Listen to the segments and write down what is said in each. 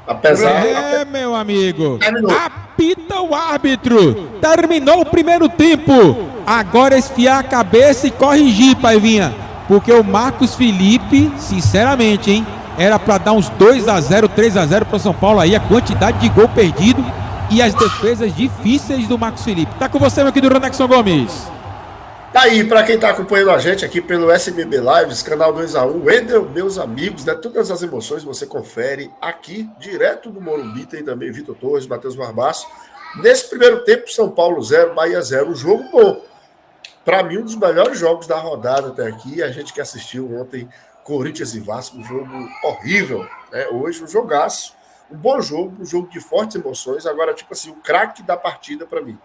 Apesar. Meu amigo. Terminou. Apita o árbitro. Terminou o primeiro tempo. Agora esfiar a cabeça e corrigir, Paivinha. Porque o Marcos Felipe, sinceramente, hein? Era pra dar uns 2-0, 3-0 pro São Paulo aí. A quantidade de gol perdido e as defesas difíceis do Marcos Felipe. Tá com você, meu querido Ronexon Gomes. Tá aí, para quem tá acompanhando a gente aqui pelo SMB Lives, canal 2x1, Wendel, meus amigos, né? Todas as emoções você confere aqui, direto do Morumbi. Tem também Vitor Torres, Matheus Barbaço. Nesse primeiro tempo, São Paulo 0, Bahia 0. Um jogo bom. Para mim, um dos melhores jogos da rodada até aqui. A gente que assistiu ontem Corinthians e Vasco, um jogo horrível, né? Hoje, um jogaço. Um bom jogo, um jogo de fortes emoções. Agora, tipo assim, o craque da partida para mim.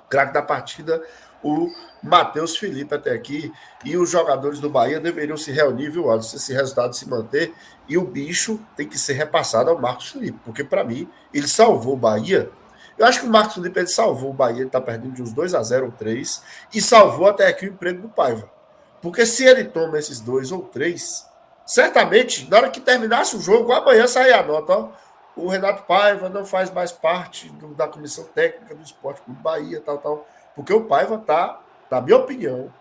O craque da partida, o Matheus Felipe até aqui. E os jogadores do Bahia deveriam se reunir, viu, Alisson? Se esse resultado se manter. E o bicho tem que ser repassado ao Marcos Felipe. Porque, para mim, ele salvou o Bahia. Eu acho que o Marcos Felipe ele salvou o Bahia, ele está perdendo de uns 2-0 ou 3, e salvou até aqui o emprego do Paiva. Porque se ele toma esses 2 ou 3, certamente, na hora que terminasse o jogo, amanhã saia a nota, ó, o Renato Paiva não faz mais parte da comissão técnica do Esporte Clube Bahia, tal. Porque o Paiva está, na minha opinião,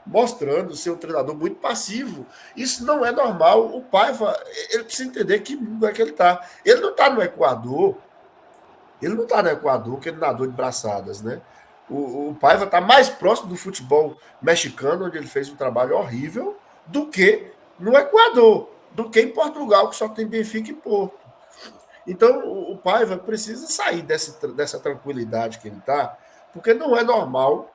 mostrando ser um treinador muito passivo. Isso não é normal. O Paiva, ele precisa entender que mundo é que ele está. Ele não está no Equador. Ele não está no Equador, que ele nadou de braçadas, né? O Paiva está mais próximo do futebol mexicano, onde ele fez um trabalho horrível, do que no Equador, do que em Portugal, que só tem Benfica e Porto. Então, o Paiva precisa sair dessa tranquilidade que ele está, porque não é normal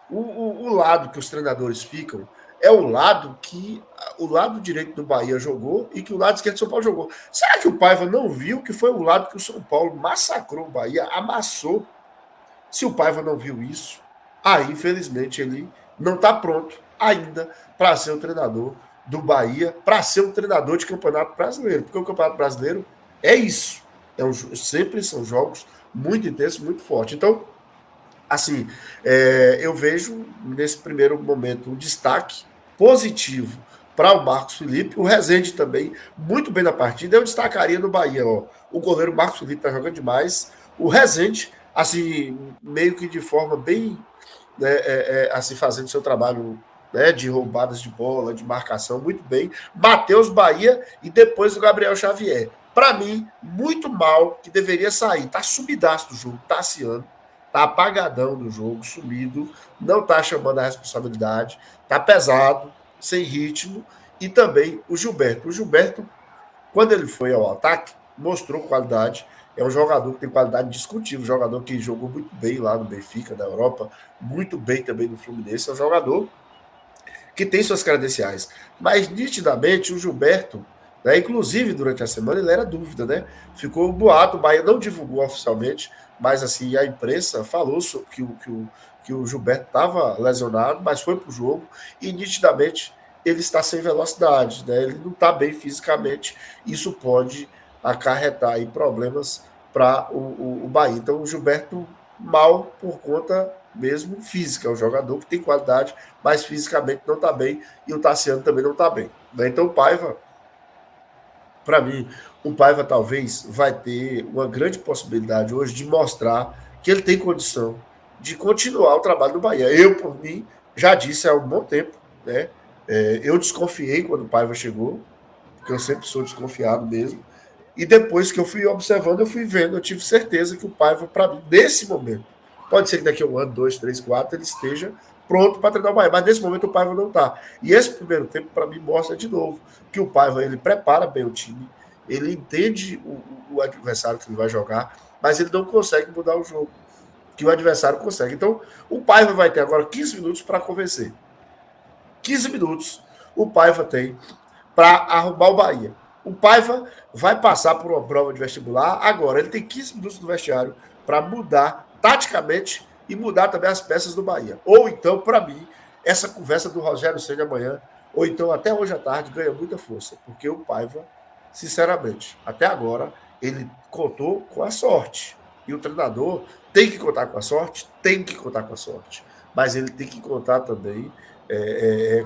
o lado que os treinadores ficam é o lado que o lado direito do Bahia jogou e que o lado esquerdo do São Paulo jogou. Será que o Paiva não viu que foi o lado que o São Paulo massacrou o Bahia, amassou? Se o Paiva não viu isso, aí, infelizmente, ele não está pronto ainda para ser o treinador do Bahia, para ser um treinador de Campeonato Brasileiro. Porque o Campeonato Brasileiro é isso. Sempre são jogos muito intensos, muito fortes. Então, assim, eu vejo nesse primeiro momento um destaque positivo para o Marcos Felipe. O Rezende também, muito bem na partida. Eu destacaria no Bahia, ó, o goleiro Marcos Felipe está jogando demais. O Rezende, assim, meio que de forma bem, né, assim, fazendo seu trabalho, né, de roubadas de bola, de marcação, muito bem. Matheus Bahia e depois o Gabriel Xavier. Para mim, muito mal, que deveria sair. Tá sumidaço do jogo, Tassiano. Tá apagadão do jogo, sumido, não tá chamando a responsabilidade, tá pesado, sem ritmo, e também o Gilberto. O Gilberto, quando ele foi ao ataque, mostrou qualidade, é um jogador que tem qualidade indiscutível, jogador que jogou muito bem lá no Benfica, na Europa, muito bem também no Fluminense, é um jogador que tem suas credenciais. Mas, nitidamente, o Gilberto, né, inclusive durante a semana, ele era dúvida, né? Ficou um boato, o Bahia não divulgou oficialmente, mas assim, a imprensa falou que o Gilberto estava lesionado, mas foi para o jogo, e nitidamente ele está sem velocidade, né? Ele não está bem fisicamente, isso pode acarretar aí problemas para o Bahia. Então, o Gilberto mal por conta mesmo física, é um jogador que tem qualidade, mas fisicamente não está bem, e o Tassiano também não está bem. Né? Então o Paiva, para mim, o Paiva talvez vai ter uma grande possibilidade hoje de mostrar que ele tem condição de continuar o trabalho do Bahia. Eu, por mim, já disse há um bom tempo, né? Eu desconfiei quando o Paiva chegou, porque eu sempre sou desconfiado mesmo, e depois que eu fui observando, eu fui vendo, eu tive certeza que o Paiva, para mim, nesse momento, pode ser que daqui a um ano, dois, três, quatro, ele esteja pronto para treinar o Bahia. Mas nesse momento o Paiva não está. E esse primeiro tempo, para mim, mostra de novo que o Paiva ele prepara bem o time, ele entende o adversário que ele vai jogar, mas ele não consegue mudar o jogo, que o adversário consegue. Então, o Paiva vai ter agora 15 minutos para convencer. 15 minutos o Paiva tem para arrumar o Bahia. O Paiva vai passar por uma prova de vestibular agora. Ele tem 15 minutos no vestiário para mudar taticamente e mudar também as peças do Bahia. Ou então, para mim, essa conversa do Rogério Ceni amanhã, ou então até hoje à tarde, ganha muita força. Porque o Paiva, sinceramente, até agora, ele contou com a sorte. E o treinador tem que contar com a sorte? Tem que contar com a sorte. Mas ele tem que contar também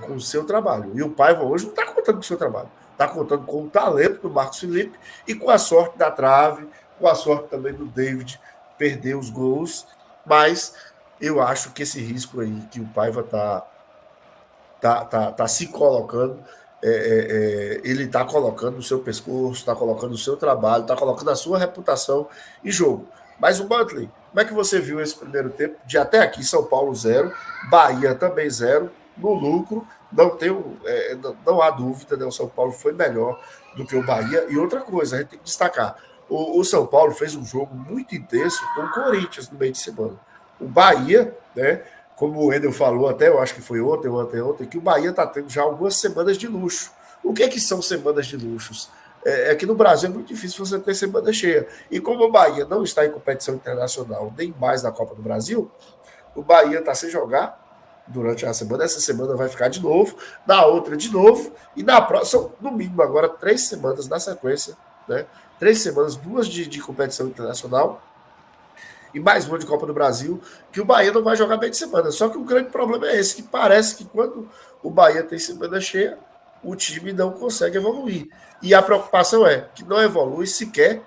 com o seu trabalho. E o Paiva hoje não está contando com o seu trabalho. está contando com o talento do Marcos Felipe e com a sorte da trave, com a sorte também do David perder os gols, mas eu acho que esse risco aí que o Paiva tá se colocando, ele está colocando o seu pescoço, está colocando o seu trabalho, está colocando a sua reputação em jogo. Mas o Mantley, como é que você viu esse primeiro tempo? De até aqui, São Paulo 0, Bahia também 0, no lucro, não há dúvida, né? O São Paulo foi melhor do que o Bahia. E outra coisa, a gente tem que destacar, o São Paulo fez um jogo muito intenso com o Corinthians no meio de semana. O Bahia, né? Como o Wendel falou até, eu acho que foi ontem, que o Bahia está tendo já algumas semanas de luxo. O que são semanas de luxos? Que no Brasil é muito difícil você ter semana cheia. E como o Bahia não está em competição internacional, nem mais na Copa do Brasil, o Bahia está sem jogar durante a semana. Essa semana vai ficar de novo, na outra de novo, e na próxima, são no mínimo agora 3 semanas na sequência, né? 3 semanas, 2 de competição internacional, e mais uma de Copa do Brasil, que o Bahia não vai jogar bem de semana. Só que o grande problema é esse, que parece que quando o Bahia tem semana cheia, o time não consegue evoluir. E a preocupação é que não evolui sequer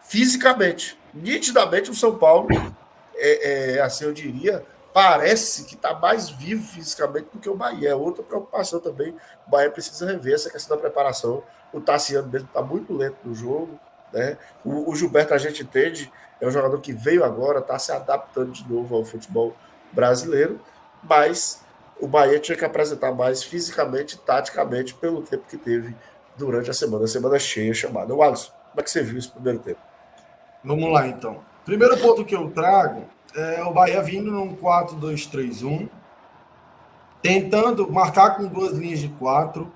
fisicamente. Nitidamente o São Paulo, assim eu diria, parece que está mais vivo fisicamente do que o Bahia. É outra preocupação também. O Bahia precisa rever essa questão da preparação. O Tassiano mesmo está muito lento no jogo, né? O Gilberto, a gente entende, é um jogador que veio agora, está se adaptando de novo ao futebol brasileiro, mas o Bahia tinha que apresentar mais fisicamente e taticamente pelo tempo que teve durante a semana cheia chamada. O Alisson, como é que você viu esse primeiro tempo? Vamos lá, então. Primeiro ponto que eu trago é o Bahia vindo num 4-2-3-1, tentando marcar com 2 linhas de 4,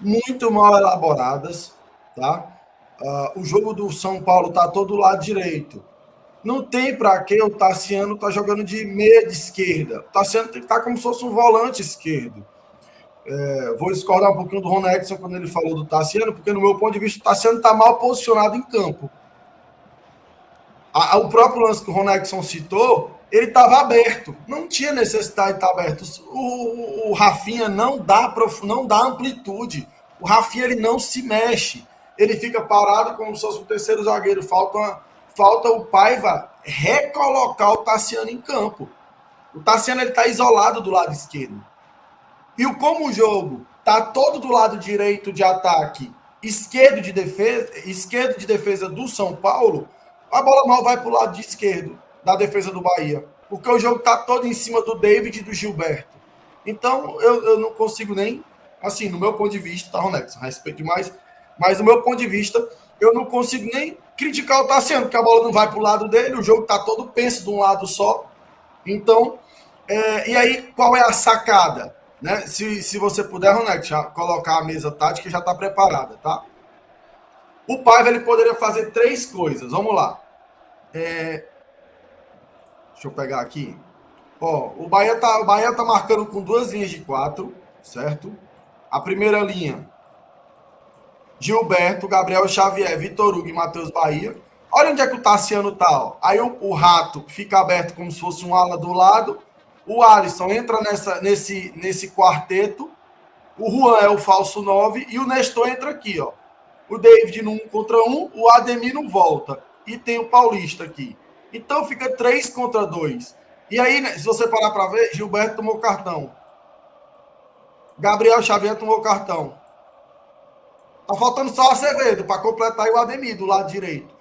muito mal elaboradas, tá? O jogo do São Paulo tá todo do lado direito. Não tem para que o Tassiano tá jogando de meia de esquerda. O Tassiano tem que estar como se fosse um volante esquerdo. Vou discordar um pouquinho do Ron Edson quando ele falou do Tassiano, porque no meu ponto de vista o Tassiano está mal posicionado em campo. O próprio lance que o Ron Edson citou, ele estava aberto. Não tinha necessidade de estar aberto. O Rafinha não dá amplitude. O Rafinha ele não se mexe. Ele fica parado como se fosse o terceiro zagueiro. Falta o Paiva recolocar o Tassiano em campo. O Tassiano está isolado do lado esquerdo. E como o jogo está todo do lado direito de ataque, esquerdo de defesa do São Paulo, a bola mal vai para o lado de esquerdo da defesa do Bahia. Porque o jogo está todo em cima do David e do Gilberto. Então, eu não consigo nem, assim, no meu ponto de vista, tá, Ronex? Respeito demais, mas no meu ponto de vista, eu não consigo nem criticar o Tassiano, porque a bola não vai para o lado dele, o jogo está todo penso de um lado só. Então, e aí, qual é a sacada? Né? Se você puder, Ronex, colocar a mesa tática, já está preparada, tá? O Paiva ele poderia fazer 3 coisas. Vamos lá. Deixa eu pegar aqui. O Bahia tá marcando com 2 linhas de 4, certo? A primeira linha, Gilberto, Gabriel Xavier, Vitor Hugo e Matheus Bahia. Olha onde é que o Tassiano tá. Ó. Aí o Rato fica aberto como se fosse um ala do lado. O Alisson entra nesse quarteto. O Juan é o falso 9 e o Nestor entra aqui, ó. O David no 1 contra 1, o Ademir não volta. E tem o Paulista aqui. Então fica 3 contra 2. E aí, né, se você parar para ver, Gilberto tomou cartão. Gabriel Xavier tomou cartão. Tá faltando só o Acevedo para completar e o Ademir do lado direito.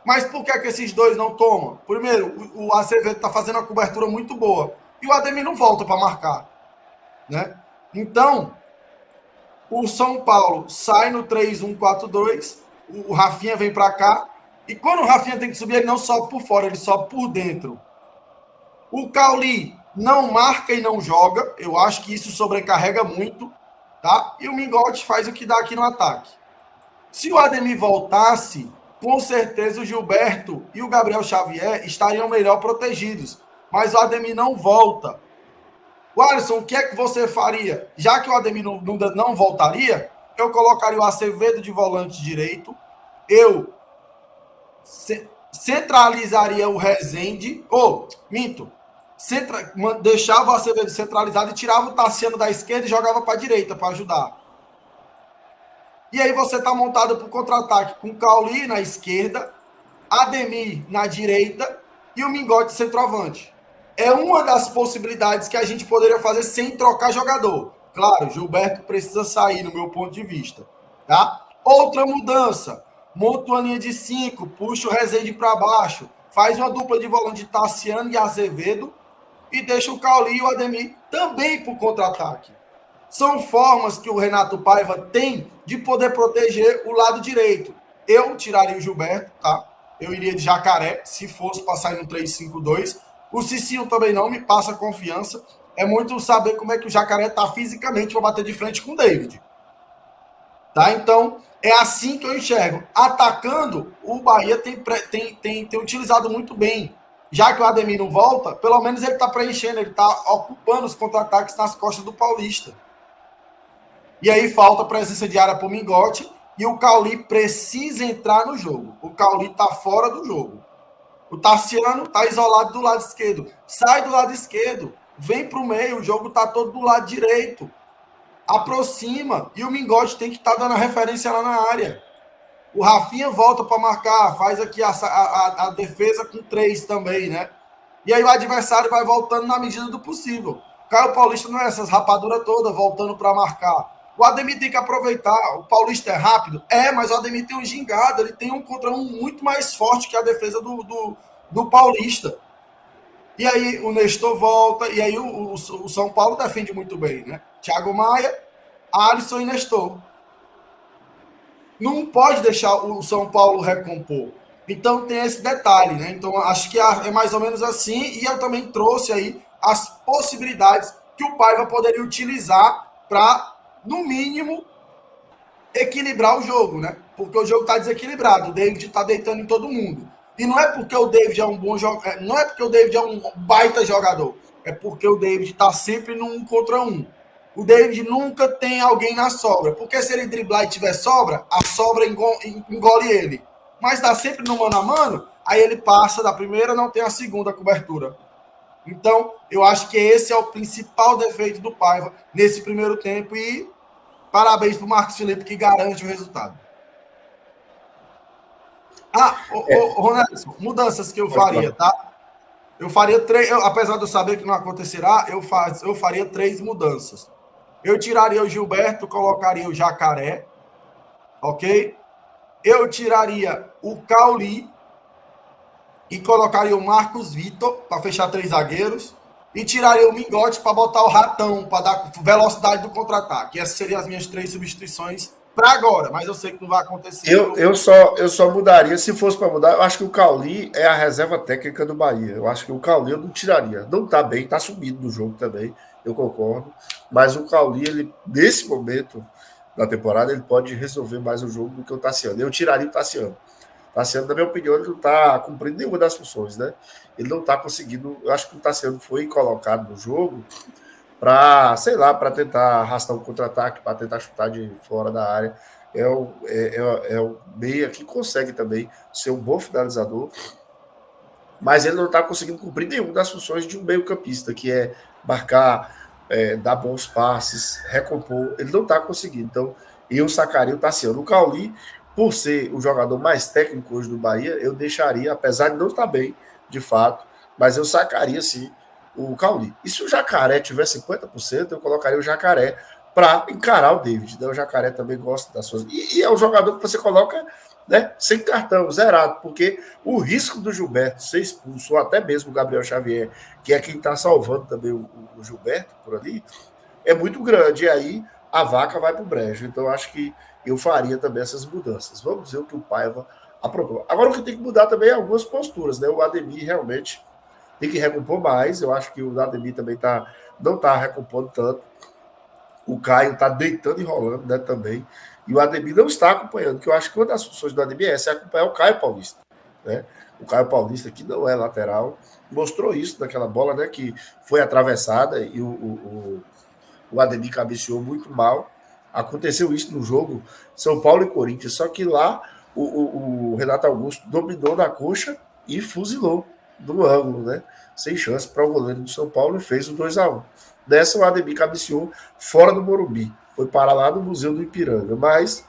Mas por que esses dois não tomam? Primeiro, o Acevedo tá fazendo uma cobertura muito boa. E o Ademir não volta para marcar. Né? Então, o São Paulo sai no 3-1-4-2, o Rafinha vem para cá, e quando o Rafinha tem que subir, ele não sobe por fora, ele sobe por dentro. O Cauli não marca e não joga, eu acho que isso sobrecarrega muito, tá? E o Mingote faz o que dá aqui no ataque. Se o Ademir voltasse, com certeza o Gilberto e o Gabriel Xavier estariam melhor protegidos, mas o Ademir não volta. O Alisson, o que é que você faria? Já que o Ademir não voltaria, eu colocaria o Acevedo de volante direito, eu centralizaria o Rezende, deixava o Acevedo centralizado e tirava o Tassiano da esquerda e jogava para a direita para ajudar. E aí você está montado para o contra-ataque com Cauli na esquerda, Ademir na direita e o Mingote centroavante. É uma das possibilidades que a gente poderia fazer sem trocar jogador. Claro, Gilberto precisa sair, no meu ponto de vista. Tá? Outra mudança. Monta uma linha de 5, puxa o Rezende para baixo, faz uma dupla de volante de Tassiano e Azevedo e deixa o Cauli e o Ademir também para o contra-ataque. São formas que o Renato Paiva tem de poder proteger o lado direito. Eu tiraria o Gilberto, tá? Eu iria de Jacaré, se fosse passar no 3-5-2. O Cicinho também não me passa confiança. É muito saber como é que o Jacaré tá fisicamente para bater de frente com o David. Tá? Então, é assim que eu enxergo. Atacando, o Bahia tem utilizado muito bem. Já que o Ademir não volta, pelo menos ele está preenchendo, ele está ocupando os contra-ataques nas costas do Paulista. E aí falta presença de área para o Mingote e o Cauli precisa entrar no jogo. O Cauli está fora do jogo. O Tassiano está isolado do lado esquerdo. Sai do lado esquerdo, vem para o meio, o jogo está todo do lado direito. Aproxima e o Mingote tem que estar dando a referência lá na área. O Rafinha volta para marcar, faz aqui a defesa com 3 também, né? E aí o adversário vai voltando na medida do possível. Caio Paulista não é essas rapaduras todas voltando para marcar. O Ademir tem que aproveitar. O Paulista é rápido? É, mas o Ademir tem um gingado. Ele tem um contra um muito mais forte que a defesa do Paulista. E aí o Nestor volta. E aí o São Paulo defende muito bem, né? Thiago Maia, Alisson e Nestor. Não pode deixar o São Paulo recompor. Então tem esse detalhe, né? Então acho que é mais ou menos assim. E eu também trouxe aí as possibilidades que o Paiva poderia utilizar para, no mínimo, equilibrar o jogo, né? Porque o jogo está desequilibrado. O David está deitando em todo mundo. E não é porque o David é um bom jogador, não é porque o David é um baita jogador. É porque o David está sempre no 1 contra 1. O David nunca tem alguém na sobra. Porque se ele driblar e tiver sobra, a sobra engole ele. Mas está sempre no mano a mano, aí ele passa da primeira, não tem a segunda cobertura. Então, eu acho que esse é o principal defeito do Paiva nesse primeiro tempo. E parabéns para o Marcos Felipe, que garante o resultado. Ronaldson, mudanças que eu faria, tá? Eu faria 3, apesar de eu saber que não acontecerá, eu faria 3 mudanças. Eu tiraria o Gilberto, colocaria o Jacaré, ok? Eu tiraria o Cauli e colocaria o Marcos Vitor para fechar 3 zagueiros e tiraria o Mingote para botar o Ratão, para dar velocidade do contra-ataque. Essas seriam as minhas 3 substituições para agora, mas eu sei que não vai acontecer. Eu só mudaria, se fosse para mudar, eu acho que o Cauli é a reserva técnica do Bahia. Eu acho que o Cauli eu não tiraria. Não está bem, está subindo no jogo também, eu concordo. Mas o Cauli, ele, nesse momento da temporada, ele pode resolver mais o jogo do que o Tassiano. Eu tiraria o Tassiano. O Tassiano, na minha opinião, ele não está cumprindo nenhuma das funções, né? Ele não está conseguindo. Eu acho que o Tassiano foi colocado no jogo para, sei lá, para tentar arrastar um contra-ataque, para tentar chutar de fora da área. É o meia que consegue também ser um bom finalizador, mas ele não está conseguindo cumprir nenhuma das funções de um meio-campista, que é marcar, dar bons passes, recompor. Ele não está conseguindo. Então, eu sacaria o Tassiano. O Cauli, por ser o jogador mais técnico hoje do Bahia, eu deixaria, apesar de não estar bem, de fato, mas eu sacaria, sim, o Cauli. E se o Jacaré tiver 50%, eu colocaria o Jacaré para encarar o David. Né? O Jacaré também gosta das suas... E é um jogador que você coloca, né, sem cartão, zerado, porque o risco do Gilberto ser expulso, ou até mesmo o Gabriel Xavier, que é quem está salvando também o Gilberto por ali, é muito grande. E aí a vaca vai para o brejo. Então eu acho que eu faria também essas mudanças. Vamos ver o que o Paiva aprovou. Agora o que tem que mudar também é algumas posturas. Né? O Ademir realmente tem que recompor mais. Eu acho que o Ademir também não está recompondo tanto. O Caio está deitando e rolando, né, também. E o Ademir não está acompanhando, que eu acho que uma das funções do Ademir é acompanhar o Caio Paulista. Né? O Caio Paulista, que não é lateral, mostrou isso naquela bola, né, que foi atravessada e o Ademir cabeceou muito mal. Aconteceu isso no jogo São Paulo e Corinthians, só que lá o Renato Augusto dominou na coxa e fuzilou do ângulo, né? Sem chance para o goleiro do São Paulo e fez o 2-1. Nessa, o Ademir cabeceou fora do Morumbi. Foi parar lá no Museu do Ipiranga. Mas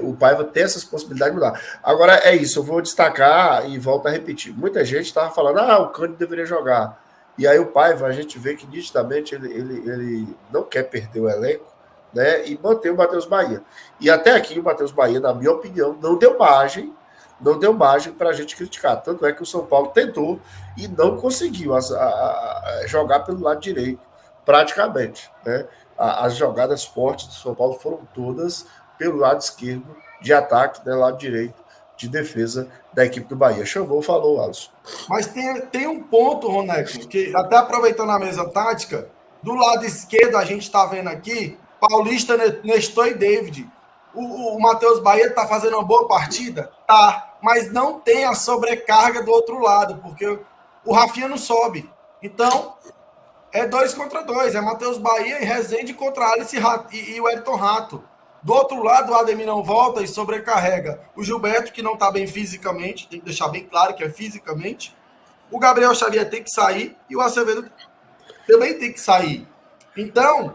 O Paiva tem essas possibilidades de mudar. Agora é isso, eu vou destacar e volto a repetir. Muita gente estava falando, o Cândido deveria jogar. E aí o Paiva, a gente vê que nitidamente ele não quer perder o elenco, né? E manter o Matheus Bahia. E até aqui o Matheus Bahia, na minha opinião, não deu margem para a gente criticar. Tanto é que o São Paulo tentou e não conseguiu jogar pelo lado direito, praticamente, né? As jogadas fortes do São Paulo foram todas pelo lado esquerdo de ataque, né, lado direito de defesa da equipe do Bahia. Chamou, falou, Alisson. Mas tem um ponto, Roneco, que até aproveitando a mesa tática, do lado esquerdo a gente está vendo aqui, Paulista, Nestor e David. O Matheus Bahia está fazendo uma boa partida? Tá, mas não tem a sobrecarga do outro lado, porque o Rafinha não sobe. Então, é 2 contra 2, é Matheus Bahia e Rezende contra Alice e o Ayrton Rato. Do outro lado, o Ademir não volta e sobrecarrega o Gilberto, que não está bem fisicamente, tem que deixar bem claro que é fisicamente. O Gabriel Xavier tem que sair e o Acevedo também tem que sair. Então,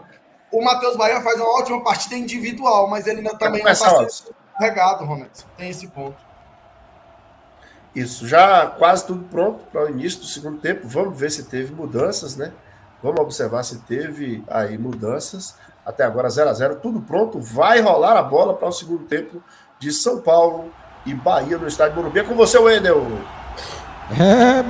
o Matheus Bahia faz uma ótima partida individual, mas ele também não está sendo carregado, Ronaldo. Tem esse ponto. Isso, já quase tudo pronto para o início do segundo tempo. Vamos ver se teve mudanças, né? Vamos observar se teve aí mudanças. Até agora 0-0, tudo pronto. Vai rolar a bola para o segundo tempo de São Paulo e Bahia no estádio Morumbi. É com você, Wendel.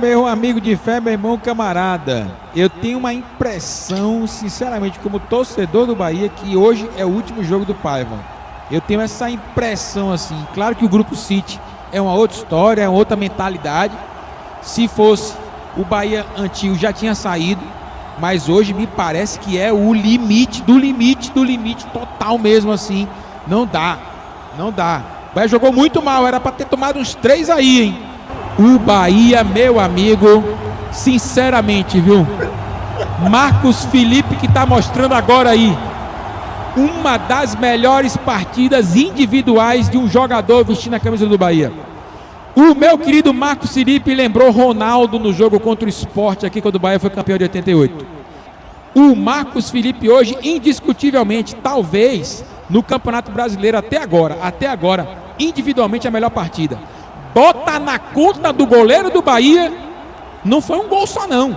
Meu amigo de fé, meu irmão camarada. Eu tenho uma impressão, sinceramente, como torcedor do Bahia, que hoje é o último jogo do Paiva. Eu tenho essa impressão assim. Claro que o Grupo City é uma outra história, é uma outra mentalidade. Se fosse o Bahia antigo, já tinha saído. Mas hoje me parece que é o limite do limite total mesmo assim. Não dá. O Bahia jogou muito mal, era para ter tomado uns 3 aí, hein? O Bahia, meu amigo, sinceramente, viu? Marcos Felipe que tá mostrando agora aí uma das melhores partidas individuais de um jogador vestindo a camisa do Bahia. O meu querido Marcos Felipe lembrou Ronaldo no jogo contra o Sport aqui quando o Bahia foi campeão de 88. O Marcos Felipe hoje, indiscutivelmente, talvez no Campeonato Brasileiro até agora, individualmente a melhor partida. Bota na conta do goleiro do Bahia, não foi um gol só não.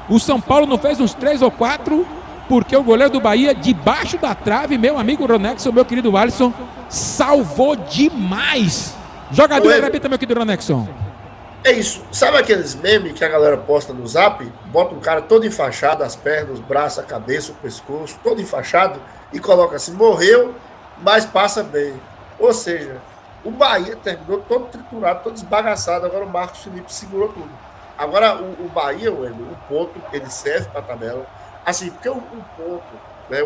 O São Paulo não fez uns 3 ou 4, porque o goleiro do Bahia, debaixo da trave, meu amigo Ronexon, meu querido Alisson, salvou demais. Jogador árabe também aqui do Ronexon. É isso. Sabe aqueles memes que a galera posta no Zap? Bota um cara todo enfaixado, as pernas, os braços, a cabeça, o pescoço, todo enfaixado e coloca assim, morreu, mas passa bem. Ou seja, o Bahia terminou todo triturado, todo esbagaçado. Agora o Marcos Felipe segurou tudo. Agora o Bahia, o ponto, ele serve para a tabela. Assim, porque um ponto, né?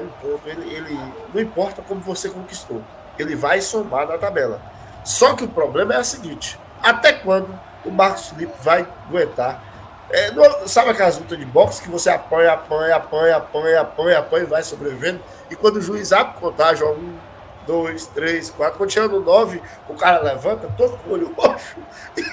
Ele não importa como você conquistou. Ele vai somar na tabela. Só que o problema é o seguinte: até quando o Marcos Felipe vai aguentar? Sabe aquelas lutas de boxe que você apanha e vai sobrevivendo? E quando o juiz abre contagem, 1, 2, 3, 4, quando chega no 9, o cara levanta todo com o olho roxo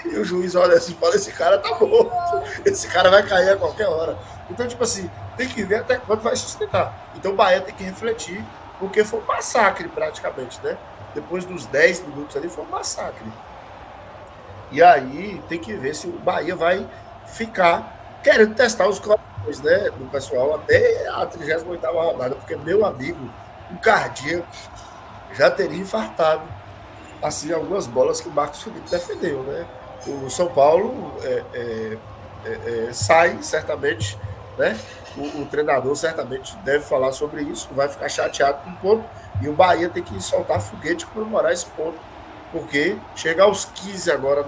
e o juiz olha assim e fala: esse cara tá morto, esse cara vai cair a qualquer hora. Então, tipo assim, tem que ver até quando vai sustentar. Então o Bahia tem que refletir, porque foi um massacre praticamente, né? Depois dos 10 minutos ali foi um massacre. E aí tem que ver se o Bahia vai ficar querendo testar os corações, né, do pessoal até a 38ª rodada, porque, meu amigo, o cardíaco já teria infartado assim algumas bolas que o Marcos Felipe defendeu, né? O São Paulo sai certamente, né? O treinador certamente deve falar sobre isso, vai ficar chateado com o ponto, e o Bahia tem que soltar foguete e comemorar esse ponto, porque chega aos 15 agora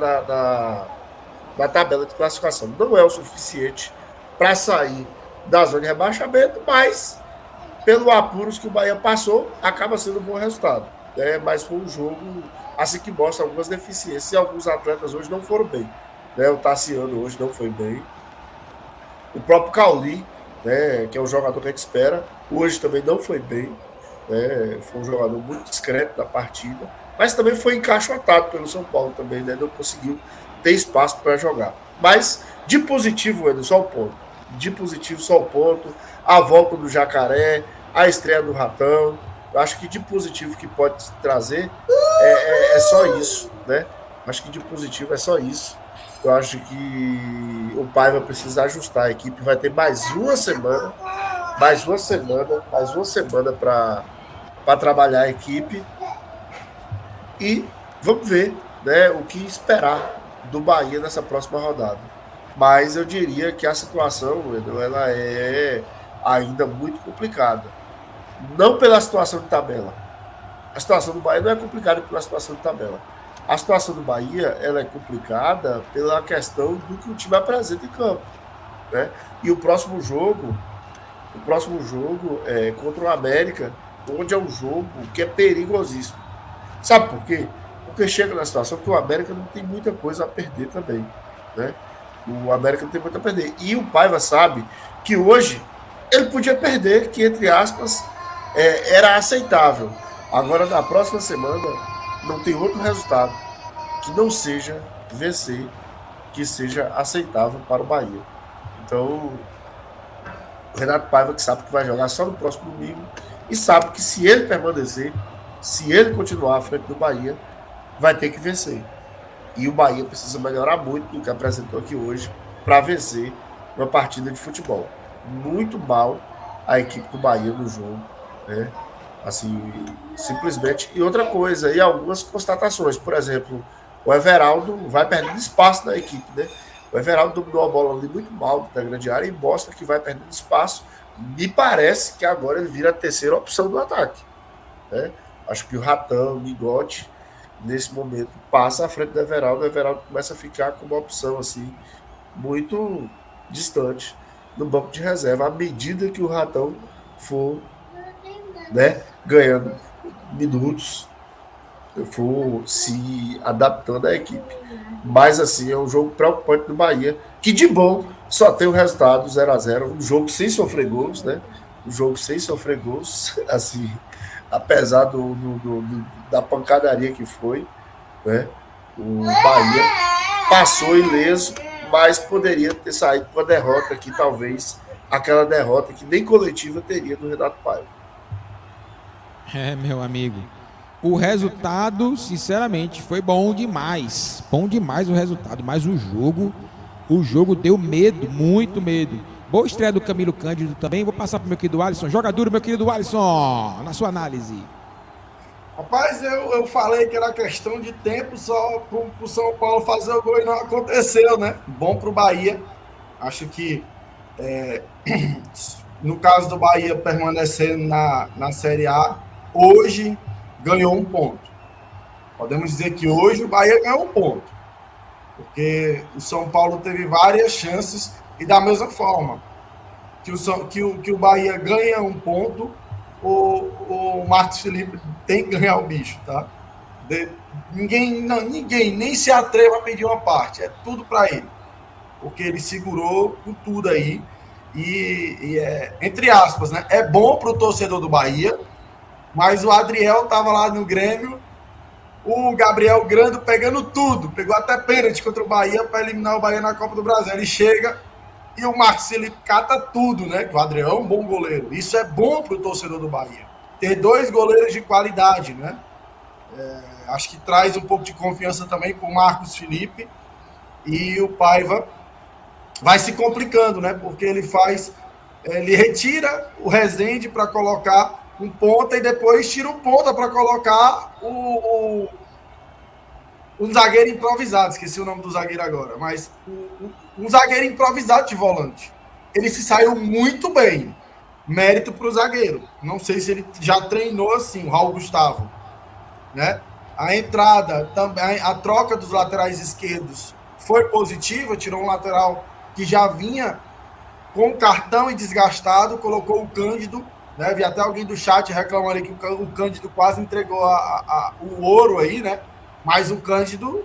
na tabela de classificação. Não é o suficiente para sair da zona de rebaixamento, mas pelo apuros que o Bahia passou, acaba sendo um bom resultado. Mas foi um jogo assim que mostra algumas deficiências, e alguns atletas hoje não foram bem. O Tassiano hoje não foi bem. O próprio Cauli, que é um jogador que a gente espera, hoje também não foi bem. Foi um jogador muito discreto na partida, mas também foi encaixotado pelo São Paulo também, né? Não conseguiu ter espaço para jogar. Mas de positivo, Eder, só um ponto. De positivo, só um ponto. A volta do Jacaré, a estreia do Ratão, Eu acho que de positivo que pode trazer é só isso, né? Acho que de positivo é só isso. Eu acho que o pai vai precisar ajustar a equipe, vai ter mais uma semana para trabalhar a equipe e vamos ver, né, o que esperar do Bahia nessa próxima rodada. Mas eu diria que a situação, Edu, ela é ainda muito complicada. Não pela situação de tabela. A situação do Bahia não é complicada pela situação de tabela. A situação do Bahia ela é complicada pela questão do que o time apresenta em campo, né? E o próximo jogo é contra o América, onde é um jogo que é perigosíssimo. Sabe por quê? Porque chega na situação que o América não tem muita coisa a perder também, né? O América não tem muito a perder. E o Paiva sabe que hoje ele podia perder, que entre aspas era aceitável. Agora, na próxima semana, não tem outro resultado que não seja vencer, que seja aceitável para o Bahia. Então, o Renato Paiva que sabe que vai jogar só no próximo domingo e sabe que se ele permanecer, se ele continuar à frente do Bahia, vai ter que vencer. E o Bahia precisa melhorar muito do que apresentou aqui hoje para vencer uma partida de futebol. Muito mal a equipe do Bahia no jogo, né? Assim, simplesmente. E outra coisa, e algumas constatações. Por exemplo, o Everaldo vai perdendo espaço na equipe, né? O Everaldo dominou a bola ali muito mal da grande área e mostra que vai perdendo espaço. Me parece que agora ele vira a terceira opção do ataque, né? Acho que o Ratão, o Migote, nesse momento, passa à frente do Everaldo. O Everaldo começa a ficar com uma opção assim, muito distante no banco de reserva, à medida que o Ratão for, né, ganhando minutos, for se adaptando à equipe. Mas assim, é um jogo preocupante do Bahia, que de bom só tem o resultado 0-0, um jogo sem sofrer gols, né? Um jogo sem sofrer gols, assim, apesar da pancadaria que foi, né? O Bahia passou ileso, mas poderia ter saído com a derrota aqui, talvez aquela derrota que nem coletiva teria do Renato Paiva. Meu amigo, o resultado, sinceramente, foi bom demais o resultado, mas o jogo deu medo, muito medo. Boa estreia do Camilo Cândido também. Vou passar para o meu querido Alisson. Joga duro, meu querido Alisson, na sua análise. Rapaz, eu falei que era questão de tempo só para o São Paulo fazer o gol e não aconteceu, né? Bom para o Bahia. Acho que, no caso do Bahia permanecendo na Série A, hoje ganhou um ponto. Podemos dizer que hoje o Bahia ganhou um ponto. Porque o São Paulo teve várias chances e da mesma forma que o Bahia ganha um ponto, o Marcos Felipe tem que ganhar o bicho, tá? Ninguém nem se atreva a pedir uma parte, é tudo para ele, porque ele segurou com tudo aí e entre aspas, né? É bom para o torcedor do Bahia, mas o Adriel estava lá no Grêmio, o Gabriel Grando pegando tudo, pegou até pênalti contra o Bahia para eliminar o Bahia na Copa do Brasil. Ele chega e o Marcos ele cata tudo, né? O Adriel é um bom goleiro. Isso é bom para o torcedor do Bahia. Ter dois goleiros de qualidade, né? Acho que traz um pouco de confiança também para o Marcos Felipe. E o Paiva vai se complicando, né? Porque ele retira o Rezende para colocar um ponta e depois tira um ponta para colocar um zagueiro improvisado. Esqueci o nome do zagueiro agora, mas um zagueiro improvisado de volante. Ele se saiu muito bem. Mérito para o zagueiro. Não sei se ele já treinou assim, o Raul Gustavo, né? A entrada, também, a troca dos laterais esquerdos foi positiva, tirou um lateral que já vinha com cartão e desgastado, colocou o Cândido, né? Vi até alguém do chat reclamando que o Cândido quase entregou o ouro aí, né? Mas o Cândido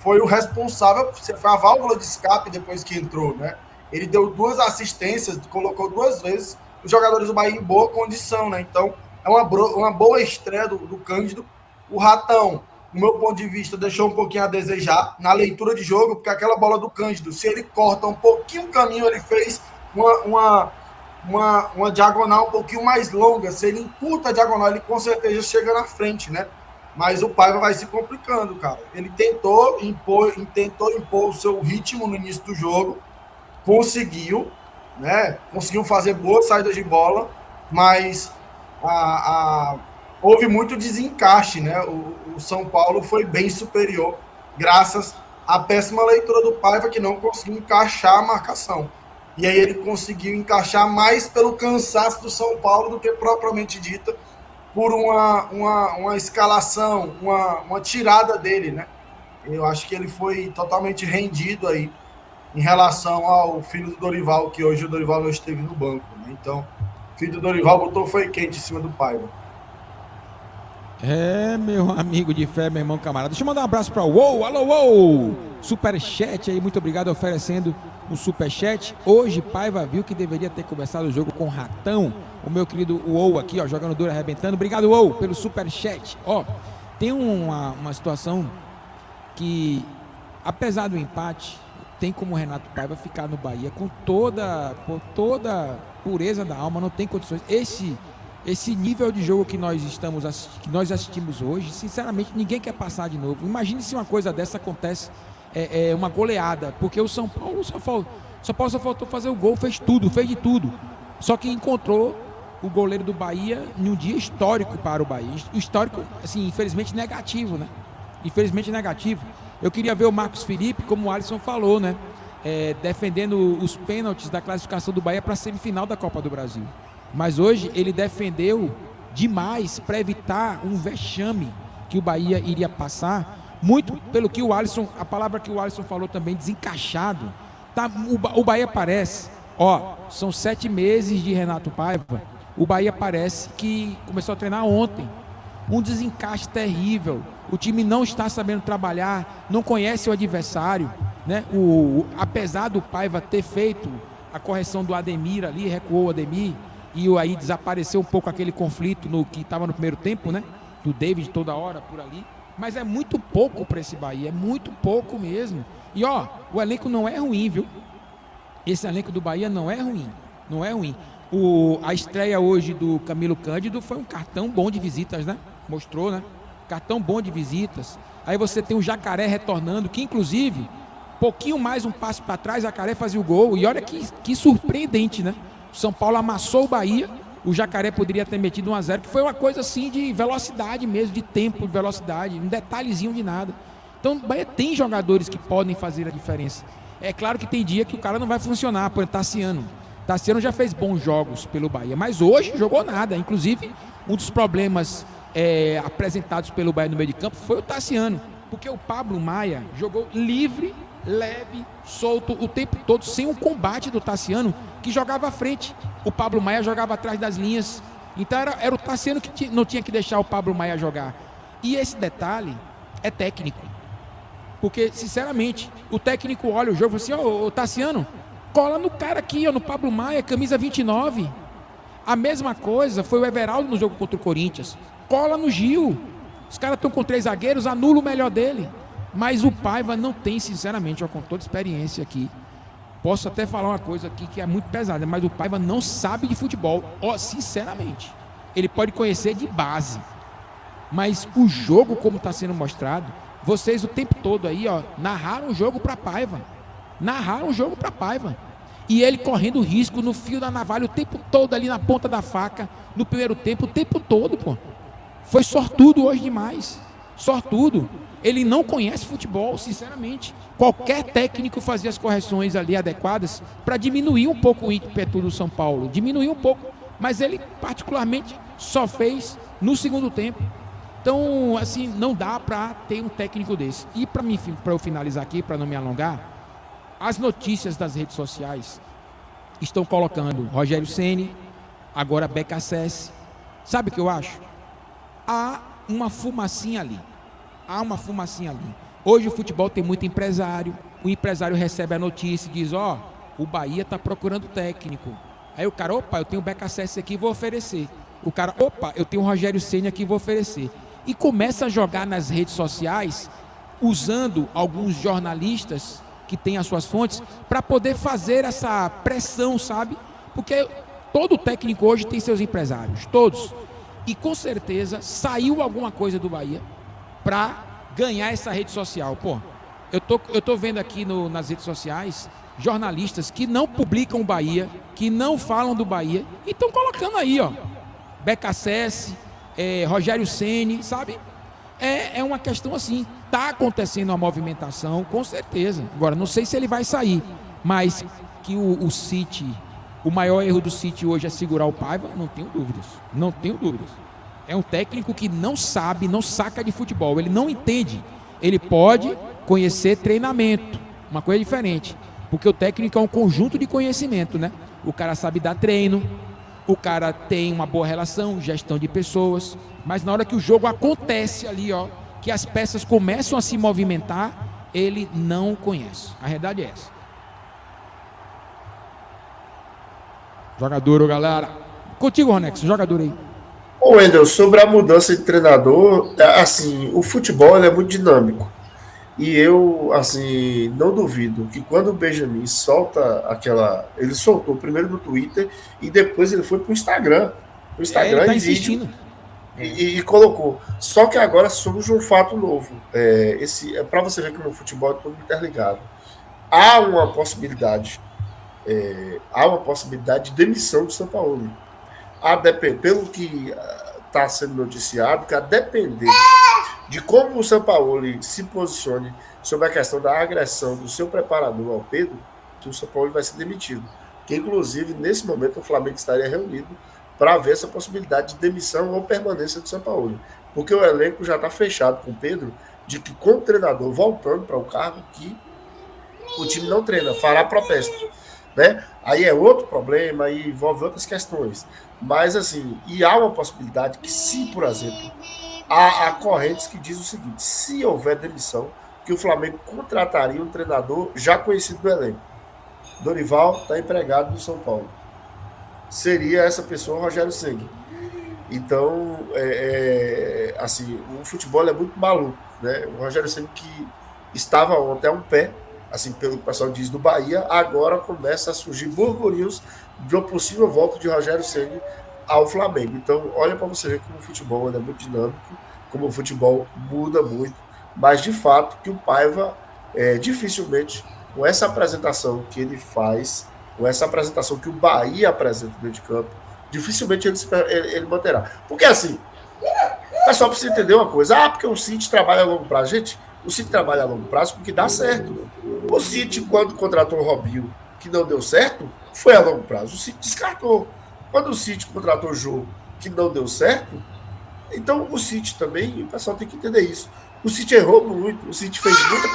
foi o responsável, foi a válvula de escape depois que entrou, né? Ele deu 2 assistências, colocou 2 vezes os jogadores do Bahia em boa condição, né? Então, é uma boa estreia do Cândido. O Ratão, do meu ponto de vista, deixou um pouquinho a desejar na leitura de jogo, porque aquela bola do Cândido, se ele corta um pouquinho o caminho, ele fez uma diagonal um pouquinho mais longa. Se ele encurta a diagonal, ele com certeza chega na frente, né? Mas o Paiva vai se complicando, cara. Ele tentou impor o seu ritmo no início do jogo, conseguiu, né? Conseguiu fazer boas saídas de bola, mas houve muito desencaixe, né? O São Paulo foi bem superior, graças à péssima leitura do Paiva, que não conseguiu encaixar a marcação. E aí ele conseguiu encaixar mais pelo cansaço do São Paulo do que propriamente dita por uma escalação, uma tirada dele, né? Eu acho que ele foi totalmente rendido aí em relação ao filho do Dorival, que hoje o Dorival não esteve no banco, né? Então, o filho do Dorival botou foi quente em cima do Paiva. Meu amigo de fé, meu irmão camarada. Deixa eu mandar um abraço para o Uou, alô Uou, superchat aí, muito obrigado, oferecendo um superchat. Hoje Paiva viu que deveria ter começado o jogo com Ratão, o meu querido Uou aqui, ó, jogando duro, arrebentando. Obrigado, Uou, pelo superchat. Ó, tem uma situação que, apesar do empate, tem como o Renato Paiva ficar no Bahia com toda pureza da alma, não tem condições. Esse nível de jogo que nós assistimos hoje, sinceramente, ninguém quer passar de novo. Imagine se uma coisa dessa acontece, uma goleada, porque o São Paulo só faltou fazer o gol, fez de tudo. Só que encontrou o goleiro do Bahia em um dia histórico para o Bahia. Histórico, assim, infelizmente negativo, né? Infelizmente negativo. Eu queria ver o Marcos Felipe, como o Alisson falou, né? Defendendo os pênaltis da classificação do Bahia para a semifinal da Copa do Brasil. Mas hoje ele defendeu demais para evitar um vexame que o Bahia iria passar, muito pelo que o Alisson, a palavra que o Alisson falou também, desencaixado. Tá, o Bahia parece, são 7 meses de Renato Paiva, o Bahia parece que começou a treinar ontem. Um desencaixe terrível, o time não está sabendo trabalhar, não conhece o adversário, né? Apesar do Paiva ter feito a correção do Ademir ali, recuou o Ademir, e aí desapareceu um pouco aquele conflito que estava no primeiro tempo, né? Do David toda hora por ali. Mas é muito pouco para esse Bahia, é muito pouco mesmo. E o elenco não é ruim, viu? Esse elenco do Bahia não é ruim, não é ruim. A estreia hoje do Camilo Cândido foi um cartão bom de visitas, né? Mostrou, né? Cartão bom de visitas. Aí você tem o Jacaré retornando, que inclusive, pouquinho mais um passo para trás, o Jacaré fazia o gol. E olha que surpreendente, né? São Paulo amassou o Bahia, o Jacaré poderia ter metido 1-0, que foi uma coisa assim de velocidade mesmo, de tempo, de velocidade, um detalhezinho de nada. Então o Bahia tem jogadores que podem fazer a diferença. É claro que tem dia que o cara não vai funcionar, por exemplo, Tassiano. Tassiano já fez bons jogos pelo Bahia, mas hoje jogou nada. Inclusive, um dos problemas apresentados pelo Bahia no meio de campo foi o Tassiano, porque o Pablo Maia jogou livre, leve, solto o tempo todo, sem um combate do Tassiano, que jogava à frente. O Pablo Maia jogava atrás das linhas. Então era o Tassiano que não tinha que deixar o Pablo Maia jogar. E esse detalhe é técnico. Porque, sinceramente, o técnico olha o jogo e fala assim, ô Tassiano, cola no cara aqui, no Pablo Maia, camisa 29. A mesma coisa foi o Everaldo no jogo contra o Corinthians. Cola no Gil. Os caras estão com 3 zagueiros, anula o melhor dele. Mas o Paiva não tem, sinceramente, com toda experiência aqui. Posso até falar uma coisa aqui que é muito pesada, mas o Paiva não sabe de futebol, sinceramente. Ele pode conhecer de base, mas o jogo como está sendo mostrado, vocês o tempo todo aí, narraram o jogo para Paiva. Narraram o jogo para Paiva. E ele correndo risco no fio da navalha o tempo todo ali na ponta da faca, no primeiro tempo, o tempo todo, pô. Foi sortudo hoje demais. Sortudo. Ele não conhece futebol, sinceramente. Qualquer técnico fazia as correções ali adequadas para diminuir um pouco o ímpeto do São Paulo. Diminuir um pouco. Mas ele, particularmente, só fez no segundo tempo. Então, assim, não dá para ter um técnico desse. E para eu finalizar aqui, para não me alongar, as notícias das redes sociais estão colocando Rogério Ceni, agora BKSS. Sabe o que eu acho? Há uma fumacinha ali. Hoje o futebol tem muito empresário. O empresário recebe a notícia e diz, o Bahia está procurando técnico. Aí o cara, eu tenho o BKSS aqui, vou oferecer. O cara, eu tenho o Rogério Ceni aqui, vou oferecer. E começa a jogar nas redes sociais, usando alguns jornalistas que têm as suas fontes, para poder fazer essa pressão, sabe? Porque todo técnico hoje tem seus empresários, todos. E com certeza saiu alguma coisa do Bahia para ganhar essa rede social. Pô, eu tô vendo aqui nas redes sociais jornalistas que não publicam o Bahia, que não falam do Bahia, e estão colocando aí, ó, BKSS, Rogério Ceni, sabe? É uma questão assim, tá acontecendo uma movimentação, com certeza. Agora, não sei se ele vai sair, mas que o City, o maior erro do City hoje é segurar o Paiva, não tenho dúvidas, não tenho dúvidas. É um técnico que não sabe, não saca de futebol, ele não entende. Ele pode conhecer treinamento, uma coisa diferente, porque o técnico é um conjunto de conhecimento, né? O cara sabe dar treino, o cara tem uma boa relação, gestão de pessoas, mas na hora que o jogo acontece ali, ó, que as peças começam a se movimentar, ele não conhece. A realidade é essa. Jogador, galera. Contigo, Ronex, jogador aí. Ô, Wendel, sobre a mudança de treinador, assim, o futebol ele é muito dinâmico. E eu, assim, não duvido que quando o Benjamin solta aquela... Ele soltou primeiro no Twitter e depois ele foi pro Instagram. O Instagram ele tá em vídeo insistindo. e colocou. Só que agora surge um fato novo. Para você ver que no futebol é tudo interligado. Há uma possibilidade de demissão do São Paulo. Pelo que está sendo noticiado, que a depender de como o São Paulo se posicione sobre a questão da agressão do seu preparador ao Pedro, que o São Paulo vai ser demitido. Que, inclusive, nesse momento, o Flamengo estaria reunido para ver essa possibilidade de demissão ou permanência do São Paulo. Porque o elenco já está fechado com o Pedro, de que com o treinador voltando para o cargo, que o time não treina, fará protesto. Né? Aí é outro problema, aí envolve outras questões. Mas, assim, e há uma possibilidade que, se, por exemplo, há correntes que diz o seguinte: se houver demissão, que o Flamengo contrataria um treinador já conhecido do elenco. Dorival está empregado no São Paulo. Seria essa pessoa o Rogério Ceni. Então, assim, o futebol é muito maluco, né? O Rogério Ceni, que estava ontem a um pé, assim, pelo que o pessoal diz do Bahia, agora começa a surgir burburinhos de uma possível volta de Rogério Ceni ao Flamengo. Então, olha para você ver como o futebol é muito dinâmico, como o futebol muda muito, mas de fato que o Paiva dificilmente, com essa apresentação que ele faz, com essa apresentação que o Bahia apresenta dentro de campo, dificilmente ele manterá. Porque assim, o pessoal precisa entender uma coisa: porque o City trabalha a longo prazo. Gente, o City trabalha a longo prazo porque dá certo. O City, quando contratou o Robinho, que não deu certo, foi a longo prazo. O City descartou. Quando o City contratou o Jô, que não deu certo, então o City também, o pessoal tem que entender isso. O City errou muito, o City fez muita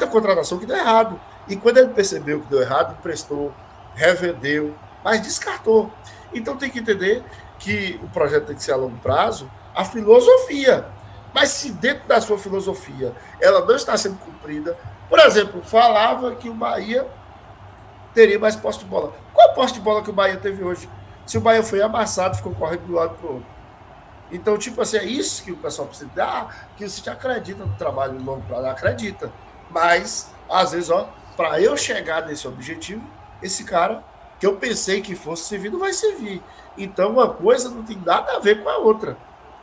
contratação que deu errado. E quando ele percebeu que deu errado, prestou, revendeu, mas descartou. Então tem que entender que o projeto tem que ser a longo prazo, a filosofia. Mas se dentro da sua filosofia ela não está sendo cumprida, por exemplo, falava que o Bahia teria mais posse de bola. Qual a posse de bola que o Bahia teve hoje? Se o Bahia foi amassado, ficou correndo de um lado para o outro. Então, tipo assim, é isso que o pessoal precisa dar, que o City acredita no trabalho de longo prazo, acredita. Mas, às vezes, para eu chegar nesse objetivo, esse cara, que eu pensei que fosse servir, não vai servir. Então, uma coisa não tem nada a ver com a outra.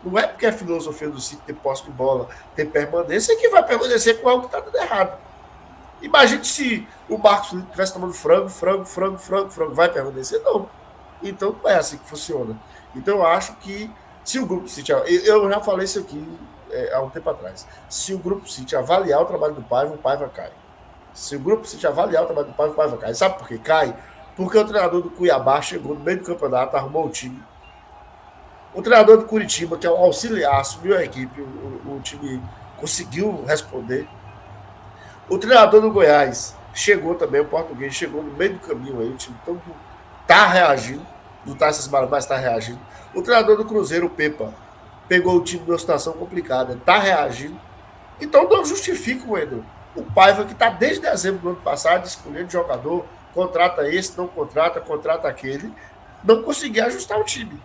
Não é porque a filosofia do City ter posse de bola, ter permanência, que vai permanecer com algo que está dando errado. Imagine se o Marcos estivesse tomando frango, vai permanecer? Não. Então, não é assim que funciona. Então, eu acho que se o Grupo City... Eu já falei isso aqui há um tempo atrás. Se o Grupo City avaliar o trabalho do Paiva, o Paiva cai. Se o Grupo City avaliar o trabalho do Paiva, o Paiva cai. Sabe por que cai? Porque o treinador do Cuiabá chegou no meio do campeonato, arrumou o time. O treinador do Curitiba, que é um auxiliar, assumiu a equipe, o time conseguiu responder. O treinador do Goiás chegou também, o português chegou no meio do caminho aí, o time todo está reagindo, não está essas malas, mas está reagindo. O treinador do Cruzeiro, o Pepa, pegou o time numa situação complicada, está reagindo. Então não justifica o Wendel. O Paiva, que está desde dezembro do ano passado escolhendo jogador, contrata esse, não contrata aquele, não conseguia ajustar o time.